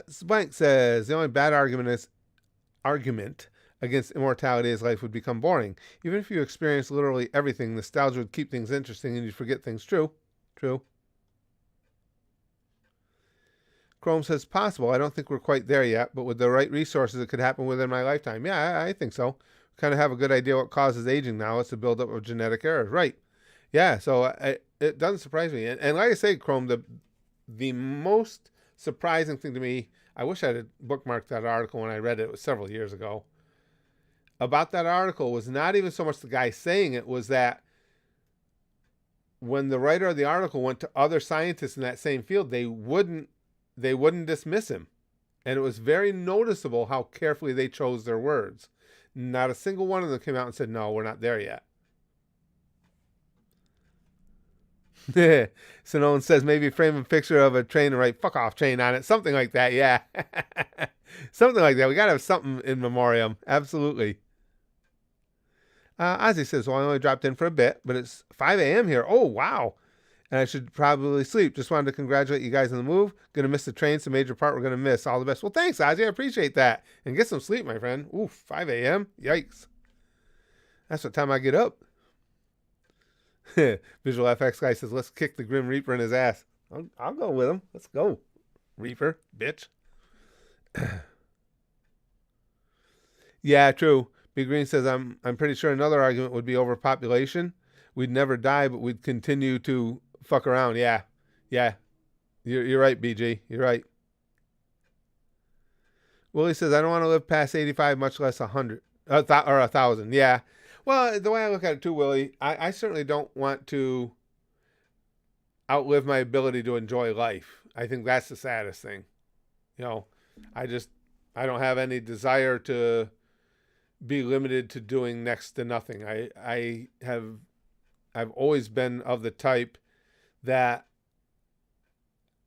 Spank says the only bad argument against immortality is life would become boring. Even if you experience literally everything, nostalgia would keep things interesting and you'd forget things. True. Chrome says possible. I don't think we're quite there yet, but with the right resources, it could happen within my lifetime. Yeah, I think so. Kind of have a good idea what causes aging now. It's the buildup of genetic errors. Right. Yeah, so it doesn't surprise me. And like I say, Chrome, the most surprising thing to me, I wish I had bookmarked that article when I read it. It was several years ago. About that article was not even so much the guy saying it, was that when the writer of the article went to other scientists in that same field, they wouldn't dismiss him. And it was very noticeable how carefully they chose their words. Not a single one of them came out and said, no, we're not there yet. So no one says maybe frame a picture of a train and write fuck off train on it. Something like that, yeah. Something like that. We got to have something in memoriam. Absolutely. Ozzy says, well, I only dropped in for a bit, but it's 5 a.m. here. Oh, wow. And I should probably sleep. Just wanted to congratulate you guys on the move. Gonna miss the train. It's a major part we're gonna miss. All the best. Well, thanks, Ozzy. I appreciate that. And get some sleep, my friend. Ooh, 5 a.m. Yikes. That's what time I get up. Visual FX guy says, let's kick the Grim Reaper in his ass. I'll go with him. Let's go, Reaper, bitch. Yeah, true. Big Green says, I'm pretty sure another argument would be overpopulation. We'd never die, but we'd continue to fuck around. Yeah. You're right, BG. You're right. Willie says, I don't want to live past 85, much less 100 or 1,000. Yeah. Well, the way I look at it too, Willie, I certainly don't want to outlive my ability to enjoy life. I think that's the saddest thing. I don't have any desire to be limited to doing next to nothing. I've always been of the type that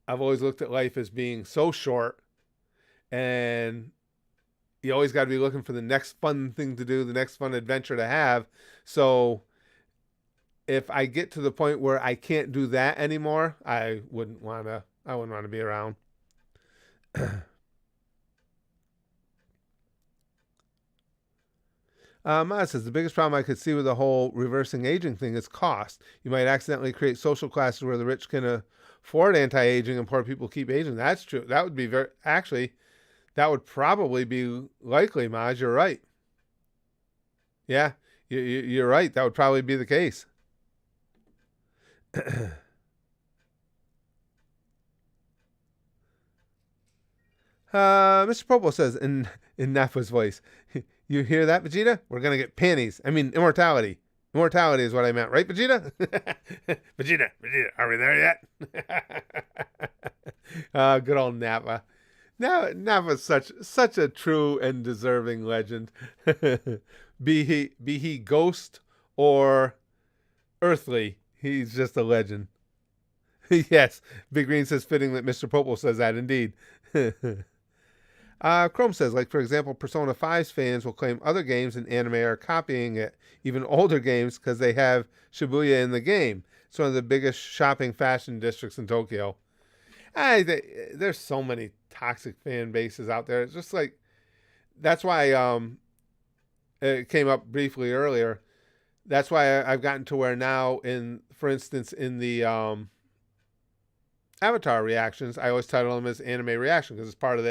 I've always looked at life as being so short, and you always got to be looking for the next fun thing to do, the next fun adventure to have. So if I get to the point where I can't do that anymore, I wouldn't want to be around. Maz says, the biggest problem I could see with the whole reversing aging thing is cost. You might accidentally create social classes where the rich can afford anti-aging and poor people keep aging. That's true. That would be that would probably be likely, Maz. You're right. Yeah, you're right. That would probably be the case. Mr. Popo says in Napa's voice, you hear that, Vegeta? We're going to get panties. I mean, immortality. Mortality is what I meant, right, Vegeta? Vegeta, are we there yet? Good old Nappa. Now, Nappa's such a true and deserving legend. Be he ghost or earthly, he's just a legend. Yes, Big Green says fitting that Mr. Popo says that indeed. Chrome says, like, for example, Persona 5's fans will claim other games in anime are copying it, even older games, because they have Shibuya in the game. It's one of the biggest shopping fashion districts in Tokyo. There's so many toxic fan bases out there. It's just like, that's why it came up briefly earlier. That's why I've gotten to where now, for instance, in the Avatar reactions, I always title them as anime reaction because it's part of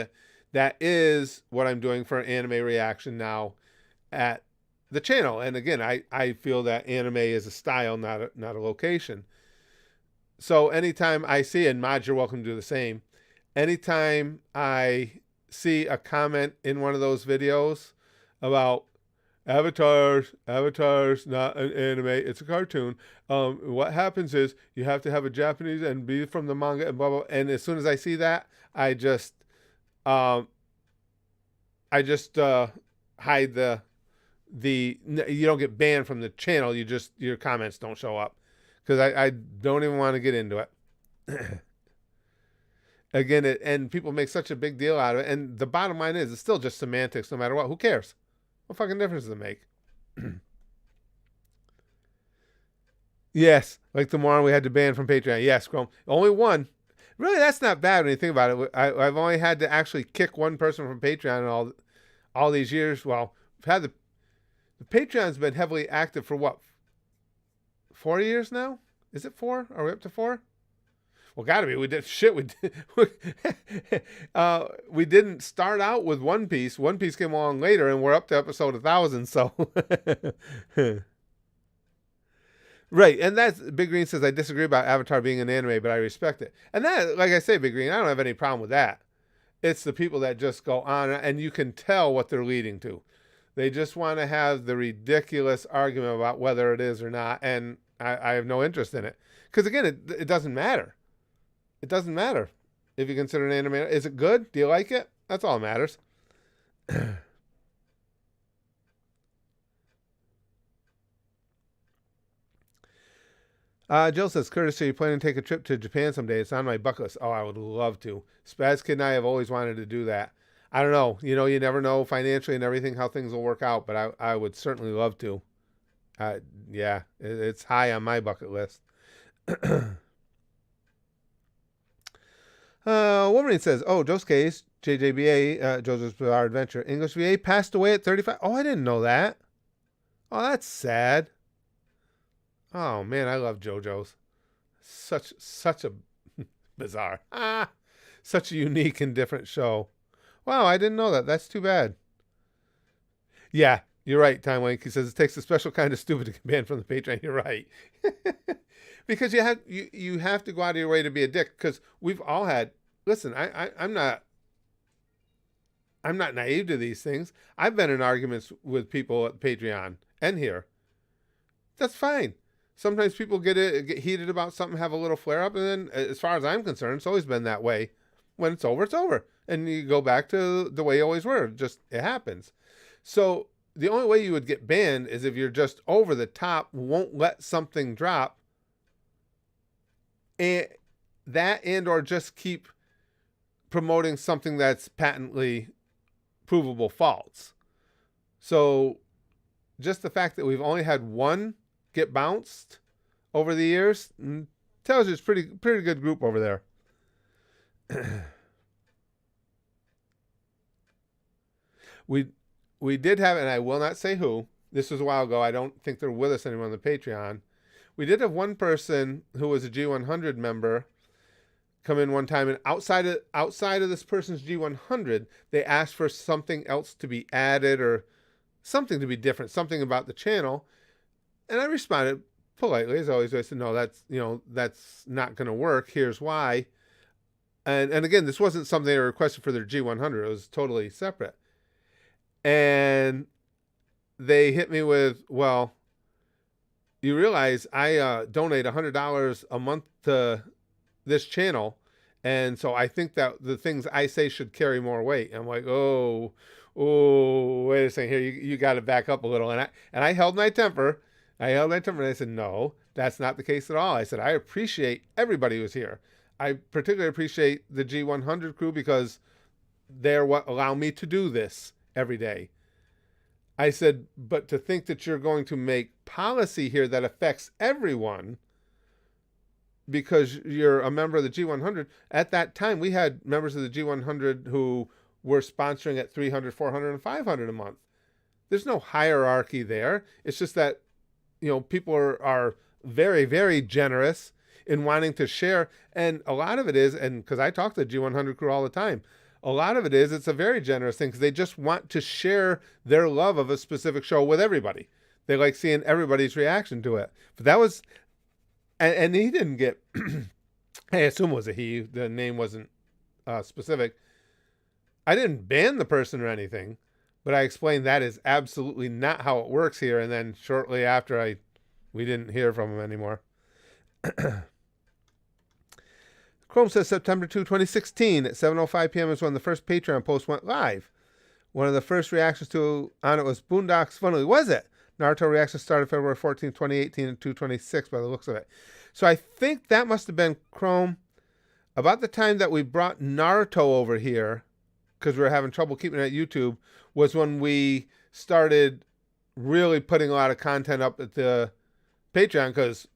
that is what I'm doing for an anime reaction now at the channel. And again, I feel that anime is a style, not a location. So anytime I see, and Mod, you're welcome to do the same. Anytime I see a comment in one of those videos about Avatar's not an anime, it's a cartoon. What happens is you have to have a Japanese and be from the manga and blah blah. And as soon as I see that, I just hide the you don't get banned from the channel. Your comments don't show up because I don't even want to get into it. Again, and people make such a big deal out of it. And the bottom line is, it's still just semantics no matter what. Who cares? What fucking difference does it make? Yes, like the moron we had to ban from Patreon. Yes, Chrome. Only one. Really, that's not bad when you think about it. I've only had to actually kick one person from Patreon in all these years. Well, we've had the Patreon's been heavily active for what? 4 years now? Is it 4? Are we up to 4? Well, gotta be. We did shit. We didn't start out with One Piece. One Piece came along later, and we're up to episode 1000. So, right. And that's Big Green says I disagree about Avatar being an anime, but I respect it. And that, like I say, Big Green, I don't have any problem with that. It's the people that just go on, and you can tell what they're leading to. They just want to have the ridiculous argument about whether it is or not, and I have no interest in it. Because again, it doesn't matter. It doesn't matter if you consider an anime. Is it good? Do you like it? That's all that matters. Jill says, Curtis, are you planning to take a trip to Japan someday? It's on my bucket list. Oh, I would love to. Spaz Kid and I have always wanted to do that. I don't know. You never know financially and everything how things will work out, but I would certainly love to. Yeah, it's high on my bucket list. Wolverine says, oh, Josuke's JJBA, JoJo's Bizarre Adventure, English VA passed away at 35. Oh, I didn't know that. Oh, that's sad. Oh, man, I love JoJo's. Such a bizarre. Such a unique and different show. Wow, I didn't know that. That's too bad. Yeah, you're right, Time Wank. He says it takes a special kind of stupid to get banned from the Patreon. You're right. Because you have to go out of your way to be a dick. Because we've all had. Listen, I'm not naive to these things. I've been in arguments with people at Patreon and here. That's fine. Sometimes people get heated about something, have a little flare up, and then, as far as I'm concerned, it's always been that way. When it's over, it's over, and you go back to the way you always were. Just it happens. So the only way you would get banned is if you're just over the top, won't let something drop, and or just keep promoting something that's patently provable false. So just the fact that we've only had one get bounced over the years tells you it's pretty good group over there. We did have, and I will not say who. This was a while ago. I don't think they're with us anymore on the Patreon. We did have one person who was a G100 member come in one time, and outside of this person's G100, they asked for something else to be added or something to be different, something about the channel. And I responded politely, as always. I said, no, that's not going to work. Here's why. And again, this wasn't something they requested for their G100. It was totally separate. And they hit me with, well, you realize I donate $100 a month to this channel, and so I think that the things I say should carry more weight. I'm like, oh, wait a second here. You got to back up a little. And I held my temper. And I said, no, that's not the case at all. I said, I appreciate everybody who's here. I particularly appreciate the G100 crew because they're what allow me to do this every day. I said, but to think that you're going to make policy here that affects everyone because you're a member of the G100. At that time, we had members of the G100 who were sponsoring at 300, 400, and 500 a month. There's no hierarchy there. It's just that, people are very, very generous in wanting to share. And a lot of it is, and because I talk to the G100 crew all the time, a lot of it is it's a very generous thing because they just want to share their love of a specific show with everybody. They like seeing everybody's reaction to it. But that was, and he didn't get, I assume it was a he, the name wasn't specific. I didn't ban the person or anything, but I explained that is absolutely not how it works here. And then shortly after, we didn't hear from him anymore. Chrome says September 2, 2016 at 7:05 p.m. is when the first Patreon post went live. One of the first reactions on it was Boondocks Funnily. Was it? Naruto reaction started February 14, 2018 at 2:26 by the looks of it. So I think that must have been, Chrome, about the time that we brought Naruto over here, because we were having trouble keeping it at YouTube, was when we started really putting a lot of content up at the Patreon, because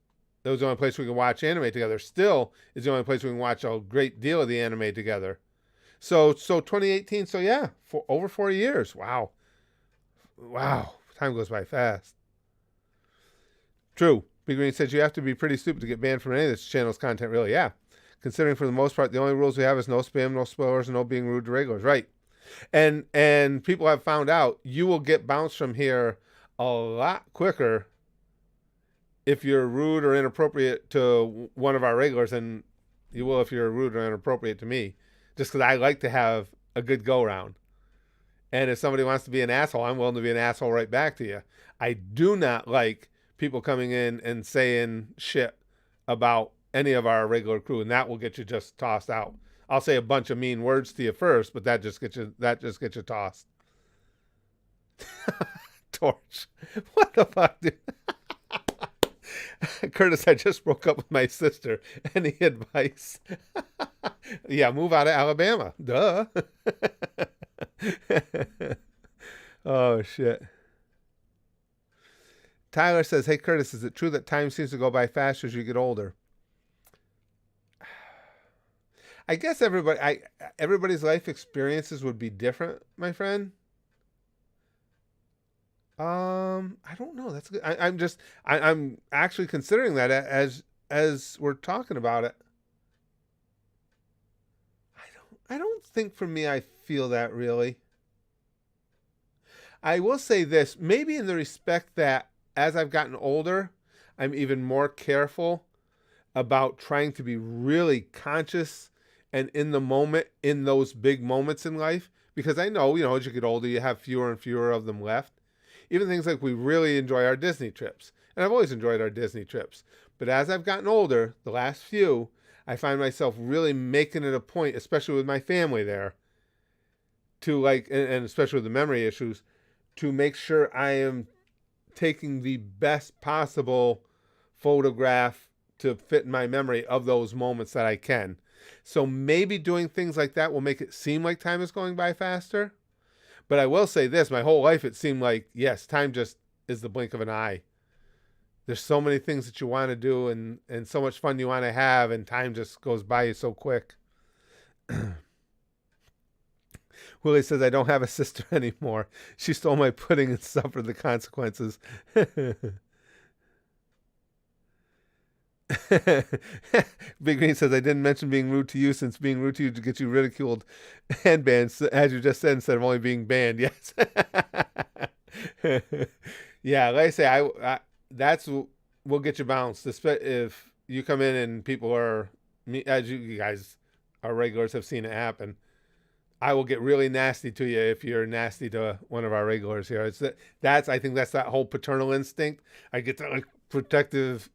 that was the only place we can watch anime together. Still is the only place we can watch a great deal of the anime together. So 2018, so yeah, for over 4 years. Wow. Time goes by fast. True. Big Green says you have to be pretty stupid to get banned from any of this channel's content, really. Yeah. Considering for the most part, the only rules we have is no spam, no spoilers, and no being rude to regulars. Right. And people have found out you will get bounced from here a lot quicker if you're rude or inappropriate to one of our regulars than you will if you're rude or inappropriate to me. Just because I like to have a good go-round. And if somebody wants to be an asshole, I'm willing to be an asshole right back to you. I do not like people coming in and saying shit about any of our regular crew, and that will get you just tossed out. I'll say a bunch of mean words to you first, but that just gets you tossed. Torch. What the fuck, dude? Curtis, I just broke up with my sister. Any advice? Yeah, move out of Alabama. Duh. Oh, shit. Tyler says, hey, Curtis, is it true that time seems to go by faster as you get older? I guess everybody's life experiences would be different, my friend. I don't know. That's good. I'm actually considering that as we're talking about it. I don't think for me I feel that really. I will say this, maybe in the respect that as I've gotten older, I'm even more careful about trying to be really conscious and in the moment in those big moments in life, because I know, as you get older, you have fewer and fewer of them left. Even things like we really enjoy our Disney trips. And I've always enjoyed our Disney trips. But as I've gotten older, the last few, I find myself really making it a point, especially with my family there, to and especially with the memory issues, to make sure I am taking the best possible photograph to fit in my memory of those moments that I can. So maybe doing things like that will make it seem like time is going by faster. But I will say this, my whole life it seemed like, yes, time just is the blink of an eye. There's so many things that you want to do and so much fun you want to have, and time just goes by you so quick. Willie says, I don't have a sister anymore. She stole my pudding and suffered the consequences. Big Green says, I didn't mention being rude to you since being rude to you to get you ridiculed and banned, as you just said, instead of only being banned. Yes. Yeah, like I say, that's will get you bounced. If you come in and people are, as you guys, our regulars have seen it happen, I will get really nasty to you if you're nasty to one of our regulars here. I think that's that whole paternal instinct. I get to protective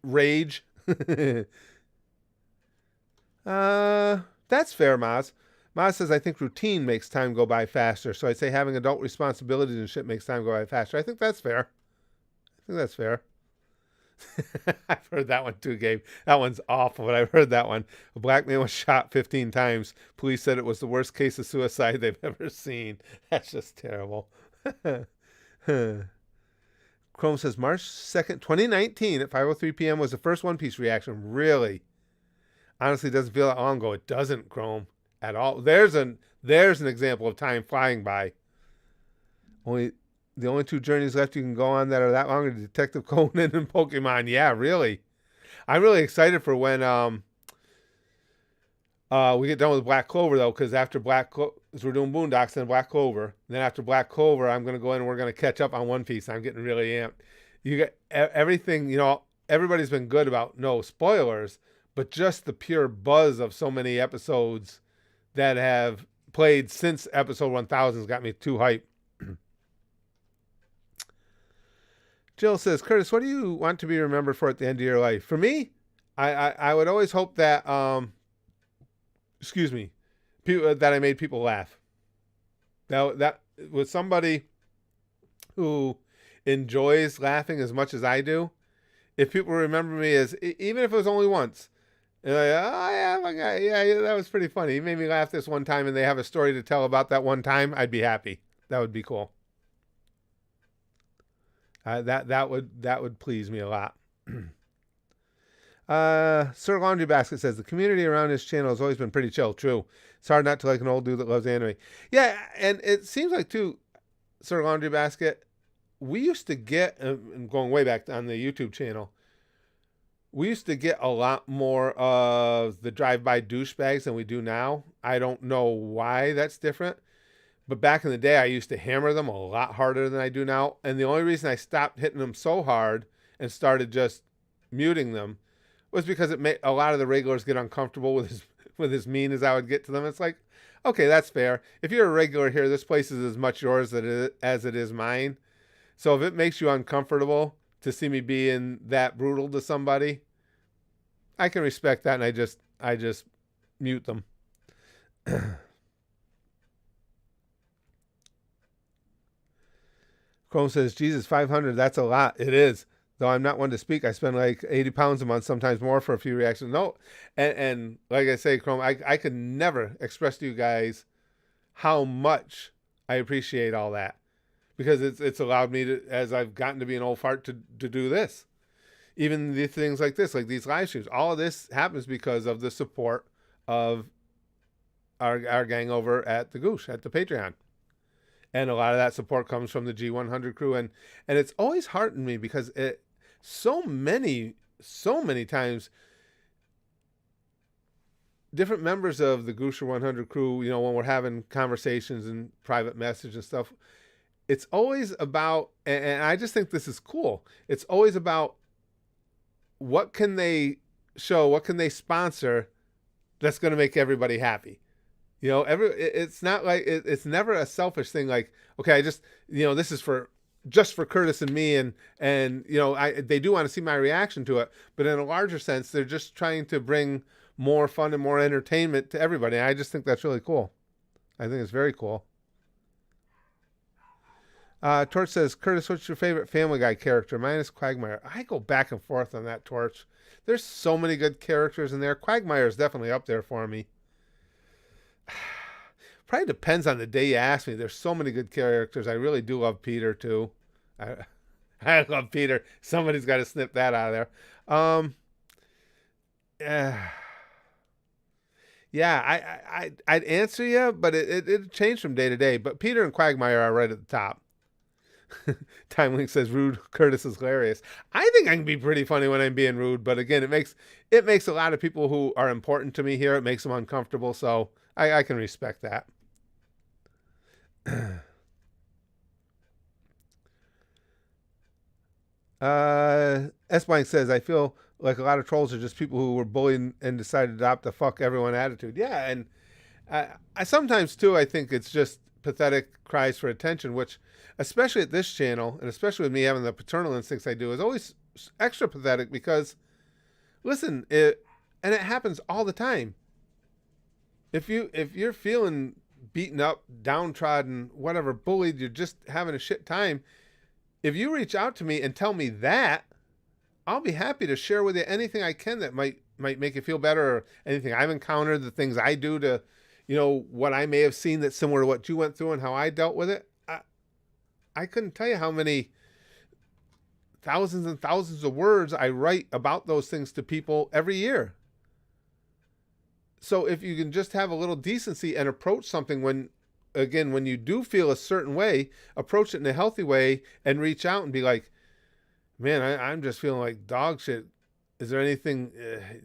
rage. That's fair, Maz. Maz says, I think routine makes time go by faster. So I'd say having adult responsibilities and shit makes time go by faster. I think that's fair. I've heard that one too, Gabe. That one's awful, but I've heard that one. A black man was shot 15 times. Police said it was the worst case of suicide they've ever seen. That's just terrible. Chrome says March 2nd, 2019 at 5:03 p.m. was the first One Piece reaction. Really? Honestly, doesn't feel that long ago. It doesn't, Chrome, at all. There's an example of time flying by. The only two journeys left you can go on that are that long are Detective Conan and Pokemon. Yeah, really. I'm really excited for when we get done with Black Clover, though, because after Black Clover, we're doing Boondocks, then Black Clover. Then after Black Clover, I'm going to go in and we're going to catch up on One Piece. I'm getting really amped. You get everything, everybody's been good about no spoilers, but just the pure buzz of so many episodes that have played since episode 1000 has got me too hyped. Jill says, Curtis, what do you want to be remembered for at the end of your life? For me, I would always hope that, that I made people laugh. That was somebody who enjoys laughing as much as I do. If people remember me as, even if it was only once, and like, oh yeah, my guy, yeah, that was pretty funny. He made me laugh this one time, and they have a story to tell about that one time, I'd be happy. That would be cool. That would please me a lot. Sir Laundry Basket says the community around his channel has always been pretty chill. True. It's hard not to like an old dude that loves anime. Yeah, and it seems like too, Sir Laundry Basket, we used to get, going way back on the YouTube channel, we used to get a lot more of the drive-by douchebags than we do now. I don't know why that's different. But back in the day, I used to hammer them a lot harder than I do now. And the only reason I stopped hitting them so hard and started just muting them was because it made a lot of the regulars get uncomfortable with as mean as I would get to them. It's like, okay, that's fair. If you're a regular here, this place is as much yours as it is mine. So if it makes you uncomfortable to see me being that brutal to somebody, I can respect that, and I just mute them. Chrome says, Jesus, 500, that's a lot. It is. Though I'm not one to speak. I spend like 80 pounds a month, sometimes more, for a few reactions. No. And like I say, Chrome, I could never express to you guys how much I appreciate all that. Because it's allowed me to, as I've gotten to be an old fart, to do this. Even the things like this, like these live streams. All of this happens because of the support of our gang over at the Goosh, at the Patreon. And a lot of that support comes from the G100 crew. And it's always heartened me because so many times, different members of the Goosher 100 crew, when we're having conversations and private message and stuff, it's always about, and I just think this is cool, it's always about what can they show, what can they sponsor that's going to make everybody happy. It's not like it's never a selfish thing. Like, okay, I just, this is just for Curtis and me, and they do want to see my reaction to it, but in a larger sense, they're just trying to bring more fun and more entertainment to everybody. And I just think that's really cool. I think it's very cool. Torch says, Curtis, what's your favorite Family Guy character? Mine is Quagmire. I go back and forth on that, Torch. There's so many good characters in there. Quagmire is definitely up there for me. Probably depends on the day you ask me. There's so many good characters. I really do love Peter too. I love Peter. Somebody's got to snip that out of there. Yeah, I'd answer you, but it changed from day to day. But Peter and Quagmire are right at the top. Time Link says, rude Curtis is hilarious. I think I can be pretty funny when I'm being rude, but again, it makes a lot of people who are important to me here, it makes them uncomfortable, so I can respect that. S-Blank says, I feel like a lot of trolls are just people who were bullied and decided to adopt the fuck everyone attitude. Yeah, and I sometimes too, I think it's just pathetic cries for attention, which, especially at this channel, and especially with me having the paternal instincts I do, is always extra pathetic because, listen, and it happens all the time. If you're feeling beaten up, downtrodden, whatever, bullied, you're just having a shit time. If you reach out to me and tell me that, I'll be happy to share with you anything I can that might make you feel better, or anything I've encountered, the things I do to, what I may have seen that's similar to what you went through and how I dealt with it. I couldn't tell you how many thousands and thousands of words I write about those things to people every year. So if you can just have a little decency and approach something when you do feel a certain way, approach it in a healthy way and reach out and be like, man, I'm just feeling like dog shit. Is there anything,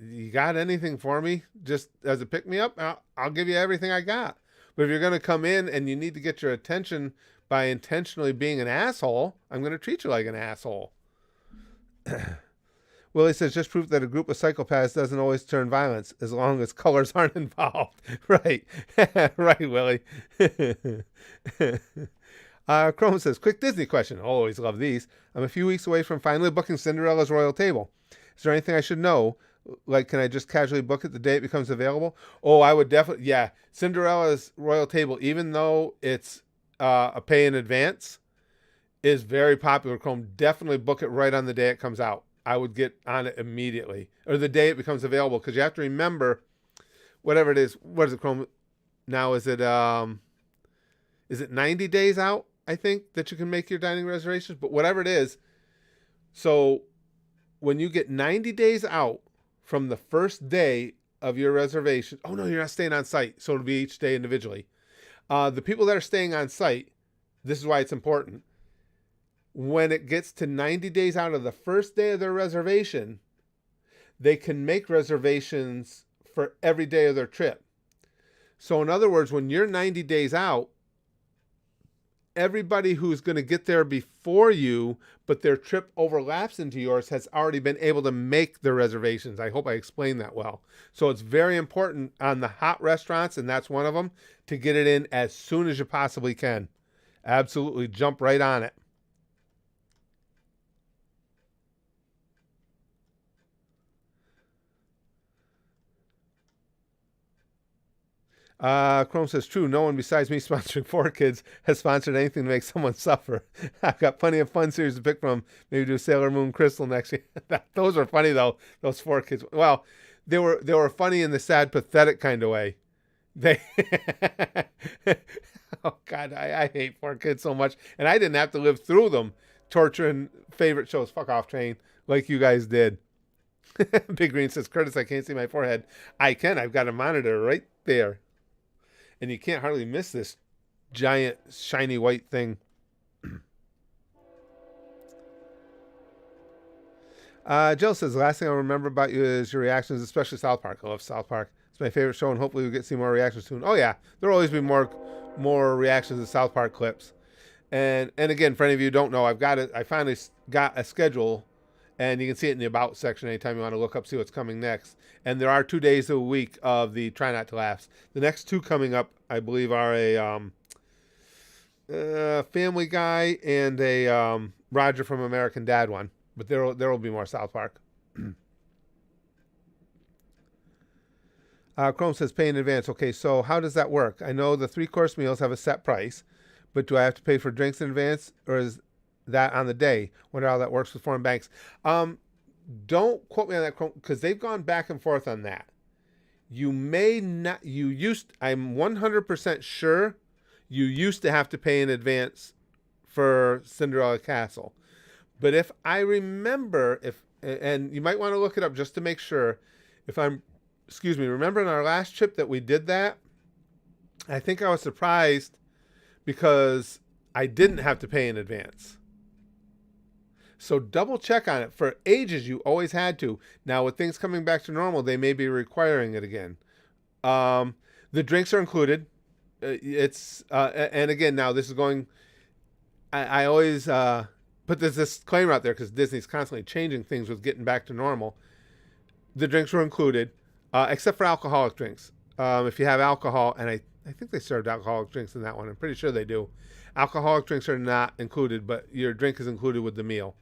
you got anything for me? Just as a pick me up, I'll give you everything I got. But if you're going to come in and you need to get your attention by intentionally being an asshole, I'm going to treat you like an asshole. Willie says, just proof that a group of psychopaths doesn't always turn violence as long as colors aren't involved. Right. Right, Willie. Chrome says, quick Disney question. Always love these. I'm a few weeks away from finally booking Cinderella's Royal Table. Is there anything I should know? Like, can I just casually book it the day it becomes available? Oh, I would definitely. Yeah. Cinderella's Royal Table, even though it's a pay in advance, is very popular. Chrome, definitely book it right on the day it comes out. I would get on it immediately, or the day it becomes available, because you have to remember, whatever it is, what is it, Chrome? Now, is it 90 days out, I think, that you can make your dining reservations? But whatever it is, so when you get 90 days out from the first day of your reservation, oh no, you're not staying on site, so it'll be each day individually. The people that are staying on site, this is why it's important. When it gets to 90 days out of the first day of their reservation, they can make reservations for every day of their trip. So in other words, when you're 90 days out, everybody who's going to get there before you, but their trip overlaps into yours, has already been able to make their reservations. I hope I explained that well. So it's very important on the hot restaurants, and that's one of them, to get it in as soon as you possibly can. Absolutely jump right on it. Chrome says, true, no one besides me sponsoring 4Kids has sponsored anything to make someone suffer. I've got plenty of fun series to pick from. Maybe do Sailor Moon Crystal next year. Those were funny, though, those 4Kids. Well, they were funny in the sad, pathetic kind of way. They, oh, God, I hate 4Kids so much. And I didn't have to live through them torturing favorite shows. Fuck off, Train, like you guys did. Big Green says, Curtis, I can't see my forehead. I can. I've got a monitor right there. And you can't hardly miss this giant, shiny white thing. Jill says, the last thing I remember about you is your reactions, especially South Park. I love South Park. It's my favorite show, and hopefully we'll get to see more reactions soon. Oh, yeah. There'll always be more reactions to South Park clips. And again, for any of you who don't know, I finally got a schedule, and you can see it in the About section anytime you want to look up, see what's coming next. And there are 2 days a week of the Try Not to Laughs. The next two coming up, I believe, are a Family Guy and a Roger from American Dad one. But there will be more South Park. Chrome says, pay in advance. Okay, so how does that work? I know the 3-course meals have a set price, but do I have to pay for drinks in advance, or is that on the day? Wonder how that works with foreign banks. Don't quote me on that, because they've gone back and forth on that. You may not, I'm 100% sure you used to have to pay in advance for Cinderella Castle. But if I remember, and you might want to look it up just to make sure, remember in our last trip that we did that? I think I was surprised because I didn't have to pay in advance. So double check on it. For ages, you always had to. Now, with things coming back to normal, they may be requiring it again. The drinks are included. And again, now this is going, I always put this disclaimer out there because Disney's constantly changing things with getting back to normal. The drinks were included, except for alcoholic drinks. If you have alcohol, and I think they served alcoholic drinks in that one. I'm pretty sure they do. Alcoholic drinks are not included, but your drink is included with the meal.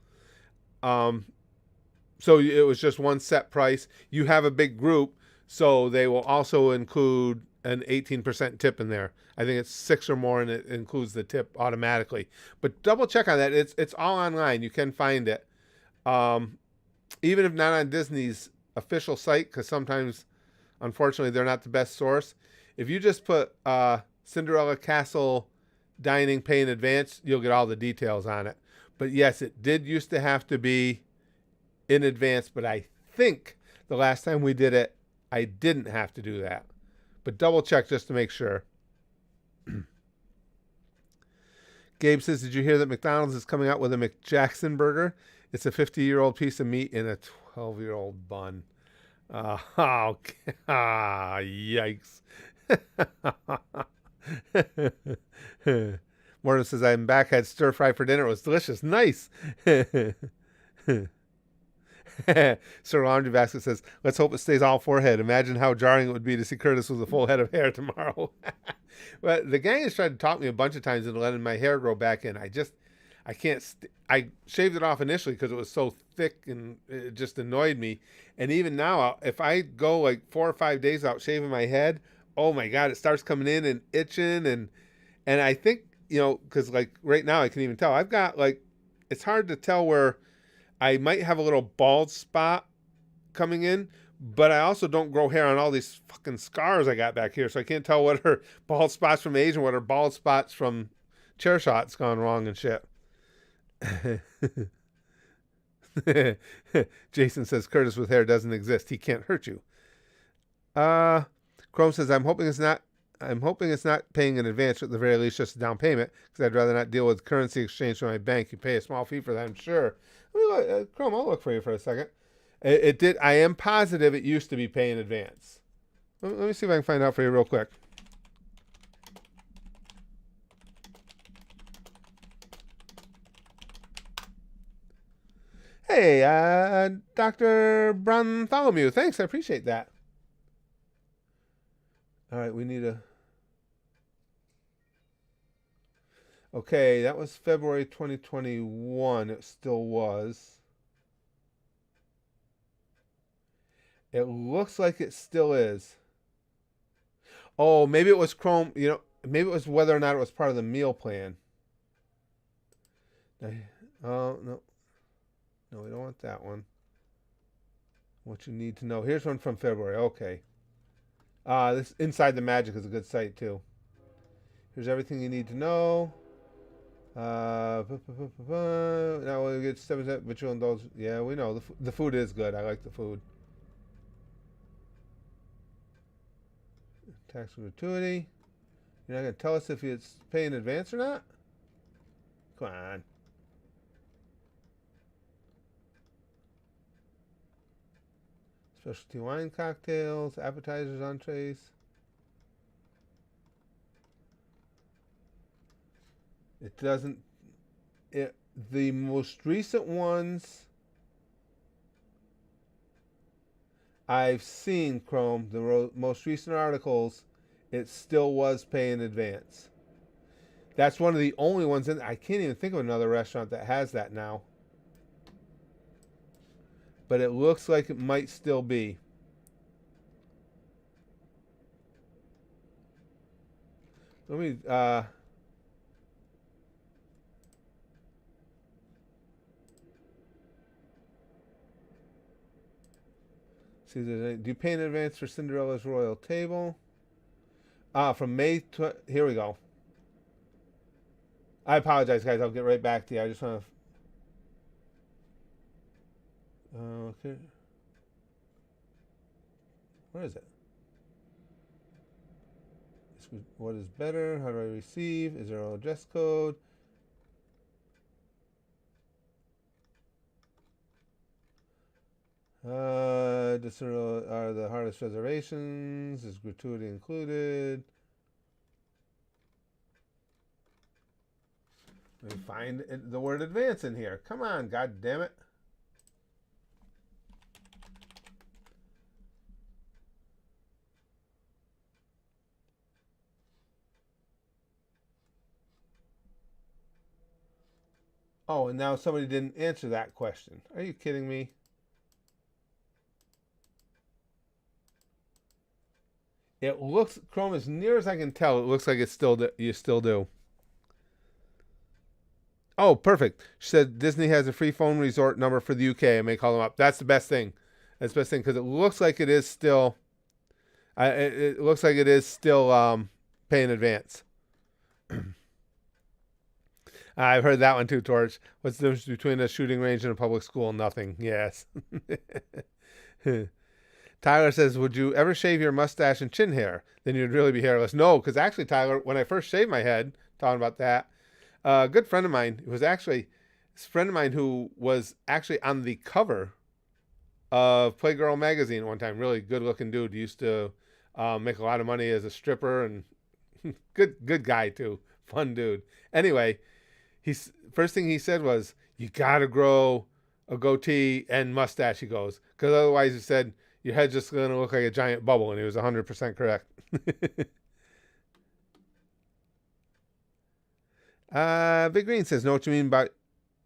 So it was just one set price. You have a big group, so they will also include an 18% tip in there. I think it's 6 or more, and it includes the tip automatically. But double check on that. It's all online. You can find it, even if not on Disney's official site, because sometimes, unfortunately, they're not the best source. If you just put Cinderella Castle dining pay in advance, you'll get all the details on it. But yes, it did used to have to be in advance, but I think the last time we did it, I didn't have to do that. But double check just to make sure. Gabe says, did you hear that McDonald's is coming out with a McJackson burger? It's a 50-year-old piece of meat in a 12-year-old bun. Yikes. Morton says, I'm back. Had stir fry for dinner. It was delicious. Nice. Sir Laundry Basket says, let's hope it stays all forehead. Imagine how jarring it would be to see Curtis with a full head of hair tomorrow. But the gang has tried to talk me a bunch of times into letting my hair grow back in. I can't. I shaved it off initially because it was so thick and it just annoyed me. And even now, if I go like 4 or 5 days out shaving my head, oh my God, it starts coming in and itching. And I think, because like right now I can even tell. I've got like, it's hard to tell where I might have a little bald spot coming in, but I also don't grow hair on all these fucking scars I got back here. So I can't tell what are bald spots from age and what are bald spots from chair shots gone wrong and shit. Jason says Curtis with hair doesn't exist. He can't hurt you. Chrome says I'm hoping it's not paying in advance, or at the very least just a down payment, because I'd rather not deal with currency exchange from my bank. You pay a small fee for that, I'm sure. Let me look, Chrome, I'll look for you for a second. It did. I am positive it used to be pay in advance. Let me see if I can find out for you real quick. Hey, Dr. Bartholomew, thanks. I appreciate that. All right, we need a... Okay, that was February 2021. It still was. It looks like it still is. Oh, maybe it was Chrome. Maybe it was whether or not it was part of the meal plan. Oh, no. No, we don't want that one. What you need to know. Here's one from February. Okay. This Inside the Magic is a good site, too. Here's everything you need to know. Now we get 7%, but you'll indulge. Yeah, we know. The food is good. I like the food. Tax gratuity. You're not going to tell us if it's pay in advance or not? Come on. Specialty wine cocktails, appetizers, entrees. It doesn't. The most recent ones I've seen, Chrome, the most recent articles, it still was pay in advance. That's one of the only ones I can't even think of another restaurant that has that now. But it looks like it might still be. Let me see, do you pay in advance for Cinderella's Royal Table? From May here we go. I apologize, guys. I'll get right back to you. I just want to... okay. Where is it? What is better? How do I receive? Is there a dress code? This are the hardest reservations. Is gratuity included? Let me find the word advance in here. Come on, God damn it. Oh, and now somebody didn't answer that question. Are you kidding me? It looks, Chrome, as near as I can tell, it looks like it's still you still do. Oh, perfect. She said Disney has a free phone resort number for the UK. I may call them up. That's the best thing. That's the best thing because it looks like it is still. It looks like it is still pay in advance. I've heard that one too, Torch. What's the difference between a shooting range and a public school? Nothing. Yes. Tyler says, would you ever shave your mustache and chin hair? Then you'd really be hairless. No, because actually, Tyler, when I first shaved my head, talking about that, a good friend of mine, it was actually this friend of mine who was actually on the cover of Playgirl magazine at one time. Really good looking dude. He used to make a lot of money as a stripper and good guy too. Fun dude. Anyway, he's first thing he said was, "You gotta grow a goatee and mustache." He goes, because otherwise, he said, your head's just gonna look like a giant bubble, and he was 100% correct. Big Green says, "Know what you mean about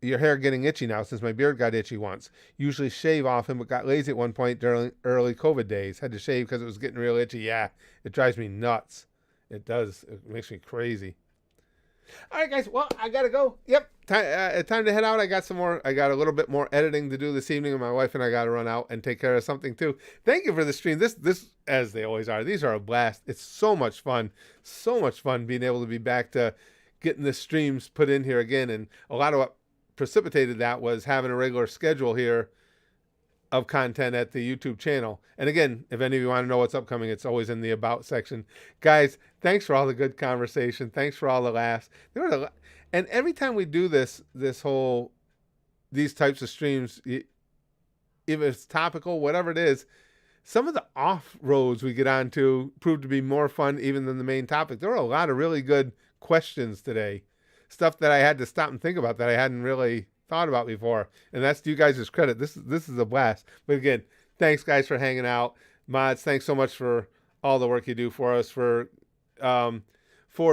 your hair getting itchy now? Since my beard got itchy once, usually shave often, but got lazy at one point during early COVID days. Had to shave because it was getting real itchy. Yeah, it drives me nuts. It does. It makes me crazy." All right, guys. Well, I gotta go. Yep, time to head out. I got some more. I got a little bit more editing to do this evening, and my wife and I got to run out and take care of something too. Thank you for the stream. This, as they always are. These are a blast. It's so much fun. So much fun being able to be back to getting the streams put in here again. And a lot of what precipitated that was having a regular schedule here of content at the YouTube channel. And again, if any of you want to know what's upcoming, it's always in the About section. Guys, thanks for all the good conversation. Thanks for all the laughs. There was and every time we do these types of streams, if it's topical, whatever it is, some of the off roads we get onto prove to be more fun even than the main topic. There were a lot of really good questions today. Stuff that I had to stop and think about that I hadn't really thought about before, and that's to you guys' credit. This is a blast. But again, thanks guys for hanging out. Mods, thanks so much for all the work you do for us, for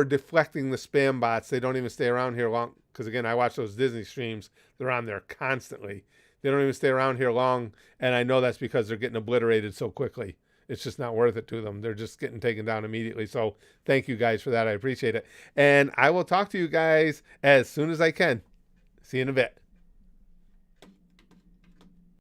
deflecting the spam bots. They don't even stay around here long, because again, I watch those Disney streams. They're on there constantly. They don't even stay around here long, and I know that's because they're getting obliterated so quickly. It's just not worth it to them. They're just getting taken down immediately. So thank you guys for that. I appreciate it. And I will talk to you guys as soon as I can. See you in a bit.